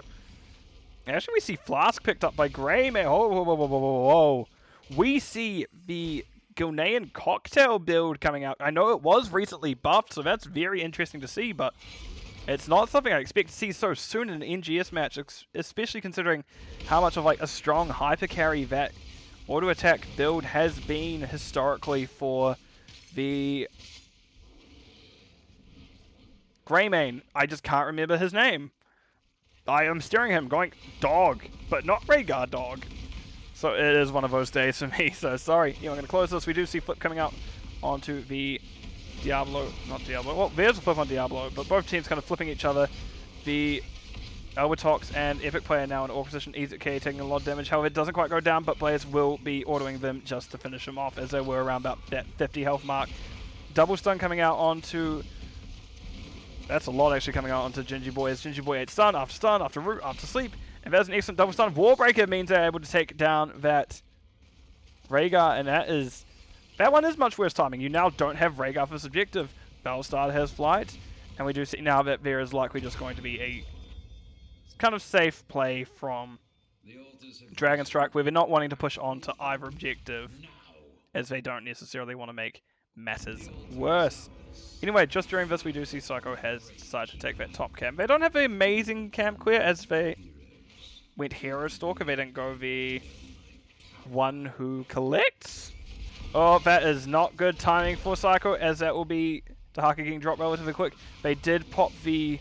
E: Actually, we see Flask picked up by Grey. Whoa, whoa, whoa, whoa, whoa, whoa. We see the Gilnean cocktail build coming out. I know it was recently buffed, so that's very interesting to see, but it's not something I expect to see so soon in an NGS match, especially considering how much of like a strong hyper carry that auto attack build has been historically for the Greymane. I just can't remember his name. I am staring at him going, dog, but not Rhaegar dog. So it is one of those days for me, so sorry. I'm going to close this. We do see Flip coming out onto the Diablo, not Diablo, well, there's a Flip on Diablo, but both teams kind of flipping each other. The Albertox and Epic player now in Orc position, EZK taking a lot of damage. However, it doesn't quite go down, but players will be autoing them just to finish them off, as they were around about that 50 health mark. Double stun coming out onto, that's a lot actually coming out onto Gingy Boy, as Gingy Boy ate stun after root, after sleep. And there's an excellent double stun. Warbreaker means they're able to take down that Rhaegar, and that one is much worse timing. You now don't have Rhaegar for this objective. Battlestar has flight, and we do see now that there is likely just going to be a kind of safe play from DragonStrike, where they're not wanting to push on to either objective, as they don't necessarily want to make matters worse. Anyway, just during this, we do see Psycho has decided to take that top camp. They don't have the amazing camp clear, as they went Hero Stalker. They didn't go the one who collects. Oh, that is not good timing for Psycho, as that will be Dahaka getting dropped relatively quick. They did pop the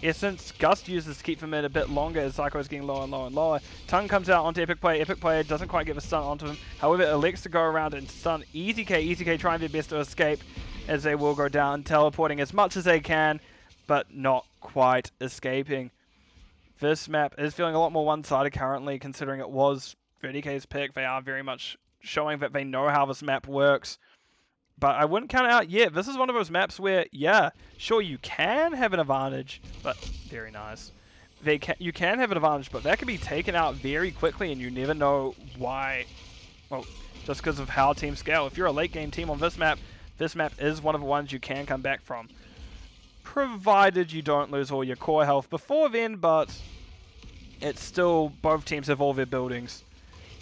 E: Essence. Gust uses to keep them in a bit longer as Psycho is getting lower and lower and lower. Tongue comes out onto Epic Player. Epic Player doesn't quite get the stun onto him. However, elects to go around and stun EZK. EZK trying their best to escape, as they will go down, teleporting as much as they can, but not quite escaping. This map is feeling a lot more one-sided currently, considering it was 30k's pick. They are very much showing that they know how this map works. But I wouldn't count it out yet. This is one of those maps where, yeah, sure, you can have an advantage, but very nice. You can have an advantage, but that can be taken out very quickly, and you never know why. Well, just because of how teams scale. If you're a late-game team on this map is one of the ones you can come back from, provided you don't lose all your core health before then, but it's still, both teams have all their buildings.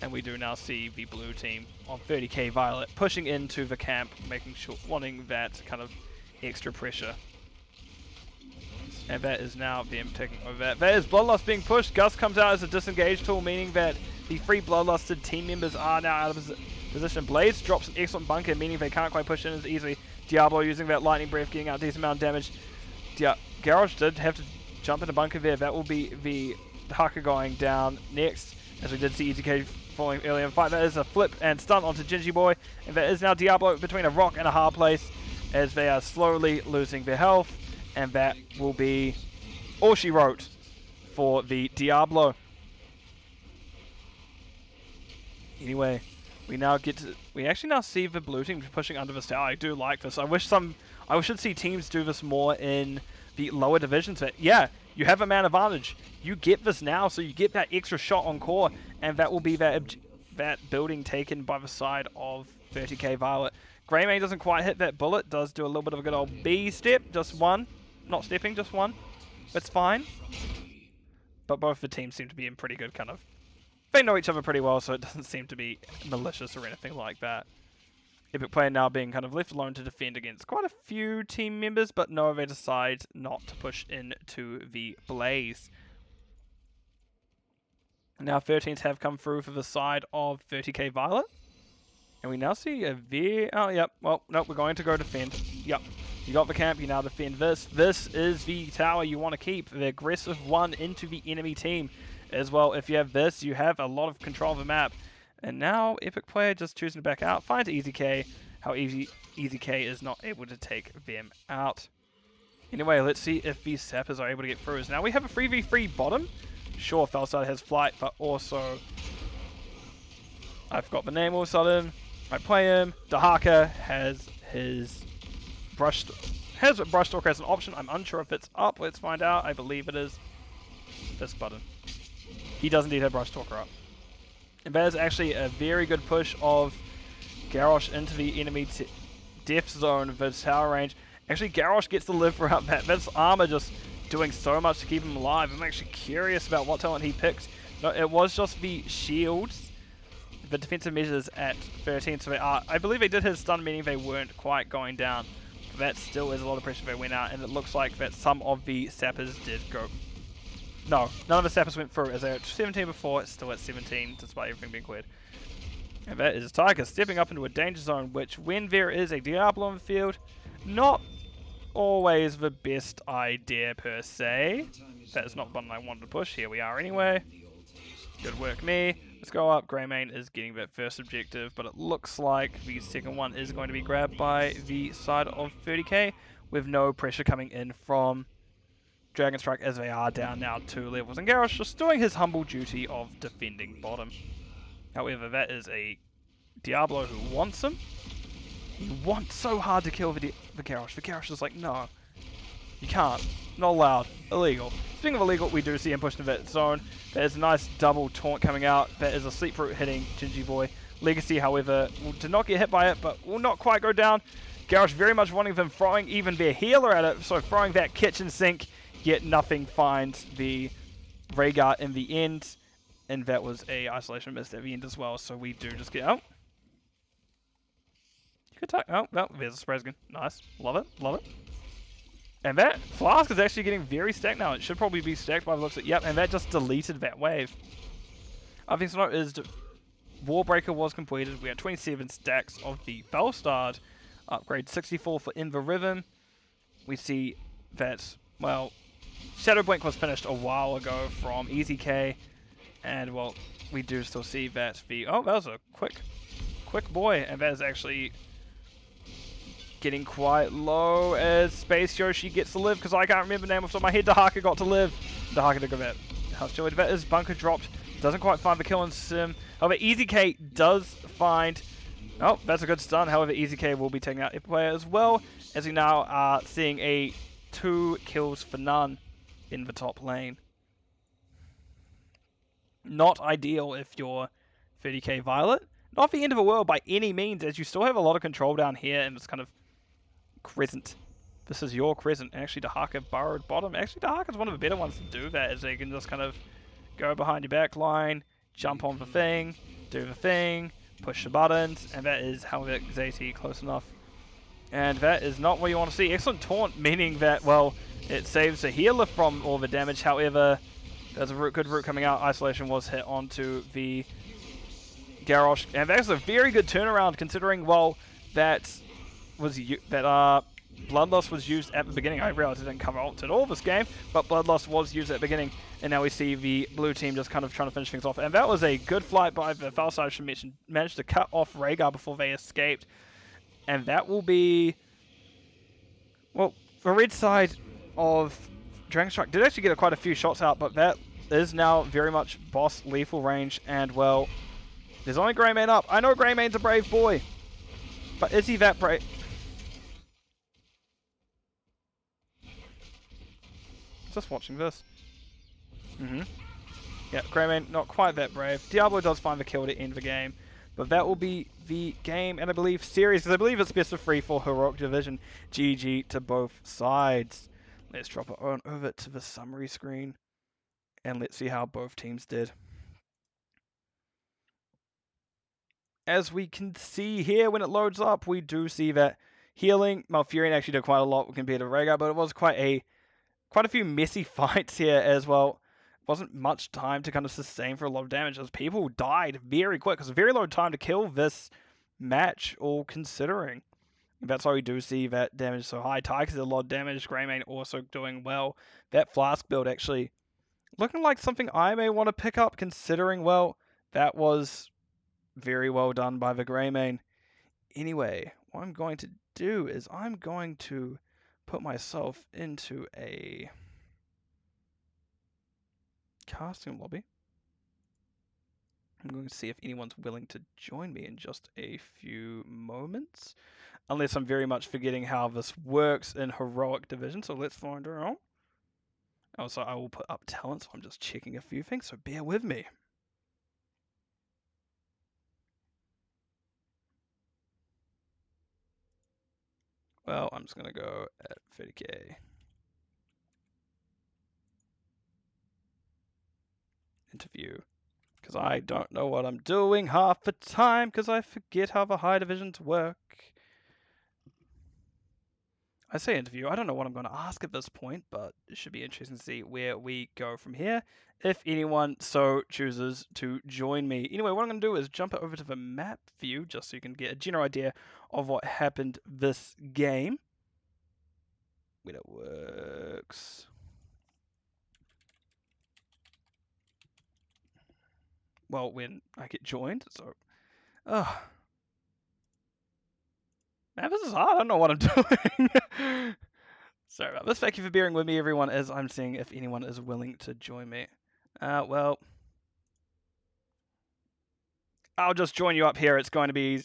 E: And we do now see the blue team on 30k Violet pushing into the camp, making sure, wanting that kind of extra pressure. And that is now them taking over that. That is Bloodlust being pushed. Gus comes out as a disengage tool, meaning that the three Bloodlusted team members are now out of position. Blaze drops an excellent bunker, meaning they can't quite push in as easily. Diablo using that lightning breath, getting out a decent amount of damage. Garrosh did have to jump in the bunker there. That will be the Haka going down next, as we did see EZK falling earlier in the fight. That is a flip and stun onto Gingy Boy, and that is now Diablo between a rock and a hard place, as they are slowly losing their health, and that will be all she wrote for the Diablo. Anyway, we actually now see the blue team pushing under this tower. I do like this. I should see teams do this more in the lower divisions. That, yeah, you have a man advantage. You get this now, so you get that extra shot on core, and that will be that that building taken by the side of 30k Violet. Greymane doesn't quite hit that bullet, does do a little bit of a good old B step, just one. Not stepping, just one. It's fine. But both the teams seem to be in pretty good kind of... They know each other pretty well, so it doesn't seem to be malicious or anything like that. Epic Player now being kind of left alone to defend against quite a few team members, but no, they decide not to push into the Blaze. Now 13s have come through for the side of 30k Violet. And we now see a very... Oh, yep. Well, no, we're going to go defend. Yep. You got the camp, you now defend this. This is the tower you want to keep. The aggressive one into the enemy team. As well, if you have this, you have a lot of control of the map. And now, Epic Player just choosing to back out. Finds EasyK. How EasyK is not able to take them out. Anyway, let's see if these sappers are able to get through. Now we have a 3v3 bottom. Sure, Felside has flight, but also... I forgot the name all of a sudden. I play him. Dahaka has his Brushstalker as an option. I'm unsure if it's up. Let's find out. I believe it is this button. He does indeed have Brushstalker up. And that is actually a very good push of Garrosh into the enemy death zone of his tower range. Actually, Garrosh gets to live throughout that. That's armor just doing so much to keep him alive. I'm actually curious about what talent he picks. No, it was just the shields. The defensive measures at 13, so they are, I believe they did his stun, meaning they weren't quite going down. But that still is a lot of pressure. They went out, and it looks like that some of the sappers did go. No, none of the sappers went through, as they were at 17 before. It's still at 17, despite everything being cleared. And that is Tiger stepping up into a danger zone, which, when there is a Diablo on the field, not always the best idea per se. That is not the button I wanted to push. Here we are anyway. Good work, me. Let's go up. Greymane is getting that first objective, but it looks like the second one is going to be grabbed by the side of 30k, with no pressure coming in from DragonStrike, as they are down now 2 levels. And Garrosh just doing his humble duty of defending bottom. However, that is a Diablo who wants him. He wants so hard to kill the Garrosh. The Garrosh is like, no, you can't. Not allowed. Illegal. Speaking of illegal, we do see him push into that zone. That is a nice double taunt coming out. That is a sleep root hitting Gingy Boy. Legacy, however, did not get hit by it, but will not quite go down. Garrosh very much wanting them, throwing even their healer at it, so throwing that kitchen sink, yet nothing finds the Rhaegar in the end. And that was a isolation miss at the end as well, so we do just get out. You could oh, well, there's a Sprasgan. Nice. Love it. Love it. And that Flask is actually getting very stacked now. It should probably be stacked by the looks of it. Yep, and that just deleted that wave. Other thing to note is Warbreaker was completed. We had 27 stacks of the Bellstard upgrade, 64 for In the Rhythm. We see that, well, Shadow Blink was finished a while ago from EasyK. And, well, we do still see that the... Oh, that was a quick boy. And that is actually... getting quite low as Space Yoshi gets to live, because I can't remember the name off the top of my head. Dahaka got to live. Dahaka did go that. How's Joey? That is bunker dropped. Doesn't quite find the kill in Sim. However, EasyK does find... Oh, that's a good stun. However, EasyK will be taking out Epic Player as well, as we now are seeing a 2 kills for none in the top lane. Not ideal if you're 30k Violet. Not the end of the world by any means, as you still have a lot of control down here in this kind of crescent. This is your crescent. Actually, Dahaka burrowed bottom. Actually, Dahaka's one of the better ones to do that, as they can just kind of go behind your back line, jump on the thing, do the thing, push the buttons, and that is how that Zayt close enough. And that is not what you want to see. Excellent taunt, meaning that, well, it saves the healer from all the damage. However, there's a good root coming out. Isolation was hit onto the Garrosh, and that's a very good turnaround considering, well, that Bloodlust was used at the beginning. I realized it didn't cover ult at all this game, but Bloodlust was used at the beginning, and now we see the blue team just kind of trying to finish things off. And that was a good flight by the Falside, I should mention, managed to cut off Rhaegar before they escaped. And that will be, well, the red side of DragonStrike did actually get quite a few shots out, but that is now very much boss lethal range, and, well, there's only Greymane up. I know Greymane's a brave boy, but is he that brave? Just watching this. Yeah, Greymane, not quite that brave. Diablo does find the kill to end the game, but that will be the game, and I believe series, because I believe it's best of 3 for Heroic Division. GG to both sides. Let's drop it on over to the summary screen, and let's see how both teams did. As we can see here, when it loads up, we do see that healing, Malfurion actually did quite a lot compared to Rhaegar, but it was quite a few messy fights here as well. Wasn't much time to kind of sustain for a lot of damage as people died very quick. It's a very low time to kill this match, all considering. That's why we do see that damage so high. Tychus did a lot of damage. Greymane also doing well. That Flask build actually looking like something I may want to pick up, considering, well, that was very well done by the Greymane. Anyway, what I'm going to do is I'm going to put myself into a casting lobby. I'm going to see if anyone's willing to join me in just a few moments. Unless I'm very much forgetting how this works in Heroic Division, so let's find out. Also, I will put up talent, so I'm just checking a few things, so bear with me. Well, I'm just going to go at 30k. Interview. Because I don't know what I'm doing half the time, because I forget how the high divisions work. I say interview, I don't know what I'm going to ask at this point, but it should be interesting to see where we go from here, if anyone so chooses to join me. Anyway, what I'm going to do is jump over to the map view, just so you can get a general idea of what happened this game. When it works. Well, when I get joined, so... Oh. Man, this is hard. I don't know what I'm doing. Sorry about this. Thank you for bearing with me, everyone, as I'm seeing if anyone is willing to join me. Well, I'll just join you up here. It's going to be...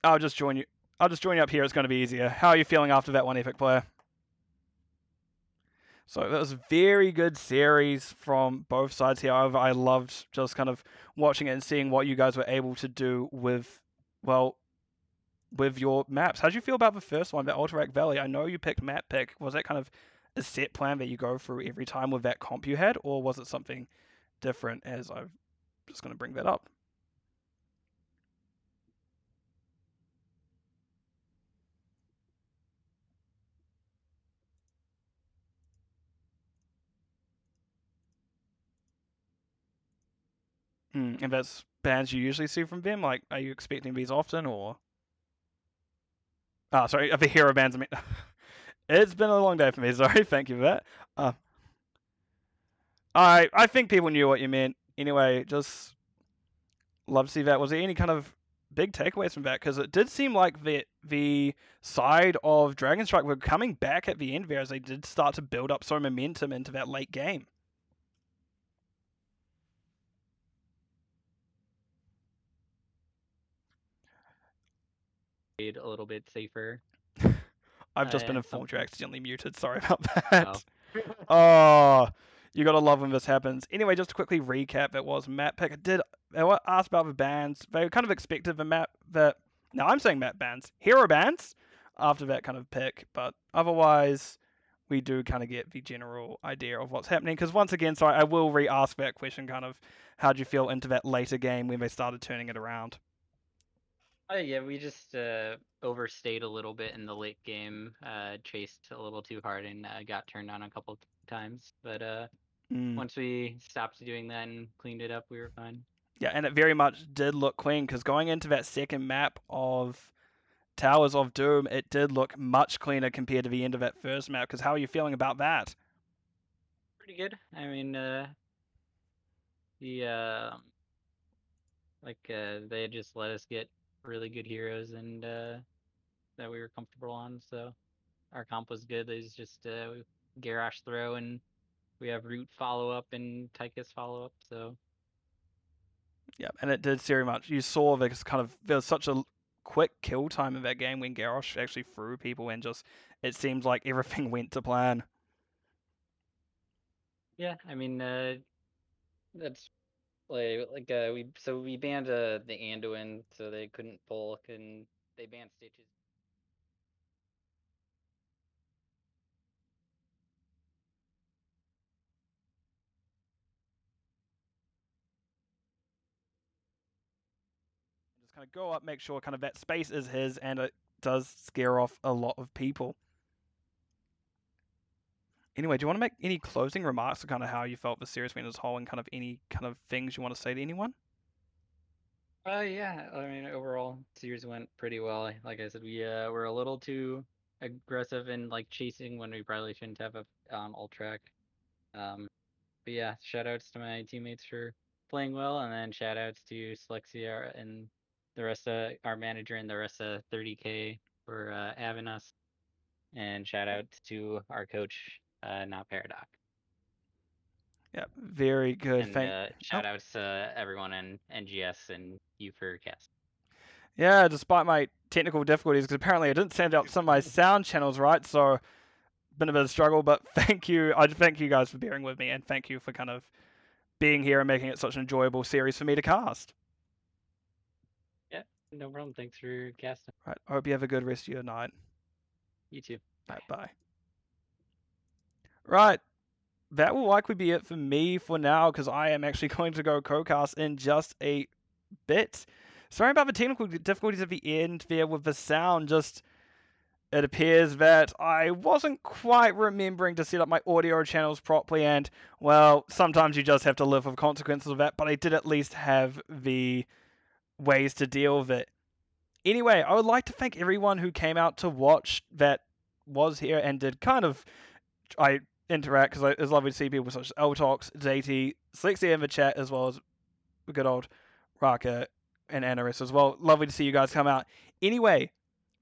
E: I'll just join you up here. It's going to be easier. How are you feeling after that one epic player? So that was a very good series from both sides here. However, I loved just kind of watching it and seeing what you guys were able to do with, well, with your maps. How did you feel about the first one, the Alterac Valley? I know you picked map pick. Was that kind of a set plan that you go through every time with that comp you had, or was it something different, as I'm just going to bring that up? And that's bands you usually see from them? Like, are you expecting these often, or... Ah, sorry, the hero bands, I mean... It's been a long day for me, sorry, thank you for that. I think people knew what you meant. Anyway, just love to see that. Was there any kind of big takeaways from that? Because it did seem like the side of DragonStrike were coming back at the end there, as they did start to build up some momentum into that late game.
F: A little bit safer.
E: I've just been informed you're accidentally muted. Sorry about
F: Oh.
E: that. Oh, you gotta love when this happens. Anyway, just to quickly recap, it was map pick. They were asked about the bands. They kind of expected the map that... Now I'm saying map bands. Hero bands after that kind of pick. But otherwise, we do kind of get the general idea of what's happening. Because once again, sorry, I will re-ask that question, kind of, how'd you feel into that later game when they started turning it around?
F: Yeah, we just overstayed a little bit in the late game, chased a little too hard, and got turned on a couple times. But once we stopped doing that and cleaned it up, we were fine.
E: Yeah, and it very much did look clean, because going into that second map of Towers of Doom, it did look much cleaner compared to the end of that first map. Because how are you feeling about that?
F: Pretty good. I mean, they had just let us get really good heroes and that we were comfortable on, so our comp was good. There's just Garrosh throw, and we have Root follow up and Tychus follow up, so
E: Yeah, and it did very much. You saw this kind of... There was such a quick kill time in that game when Garrosh actually threw people, and just... It seemed like everything went to plan.
F: Yeah, I mean, that's we banned the Anduin, so they couldn't pull, and they banned Stitches.
E: Just kind of go up, make sure kind of that space is his, and it does scare off a lot of people. Anyway, do you want to make any closing remarks on kind of how you felt the series went as a whole, and kind of any kind of things you want to say to anyone?
F: Yeah, I mean, overall, series went pretty well. Like I said, we were a little too aggressive in like chasing when we probably shouldn't have on ult track. But yeah, shout outs to my teammates for playing well, and then shout outs to Slexia and the rest of our manager and the rest of 30K for having us. And shout out to our coach, not Paradox.
E: Yeah, very good.
F: And
E: Oh.
F: shout outs to everyone in NGS and you for cast.
E: Yeah, despite my technical difficulties, because apparently I didn't send out some of my sound channels right, so been a bit of a struggle. But thank you, I thank you guys for bearing with me, and thank you for kind of being here and making it such an enjoyable series for me to cast.
F: Yeah, no problem. Thanks for casting.
E: Right, I hope you have a good rest of your night.
F: You too. Bye.
E: Bye. Right, that will likely be it for me for now, because I am actually going to go co-cast in just a bit. Sorry about the technical difficulties at the end there with the sound. Just it appears that I wasn't quite remembering to set up my audio channels properly, and well, sometimes you just have to live with consequences of that, but I did at least have the ways to deal with it. Anyway, I would like to thank everyone who came out to watch that was here and did kind of I interact, because it's lovely to see people such as Eltox, Zati, Slexia in the chat, as well as good old Raka and Anaris as well. Lovely to see you guys come out. Anyway,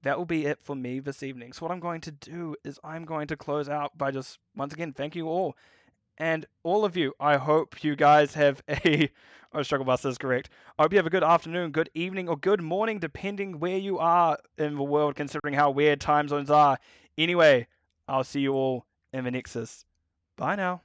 E: that will be it for me this evening. So what I'm going to do is I'm going to close out by just, once again, thank you all. And all of you, I hope you guys have a... Oh, Struggle Buster is correct. I hope you have a good afternoon, good evening, or good morning, depending where you are in the world, considering how weird time zones are. Anyway, I'll see you all in the Nexus. Bye now.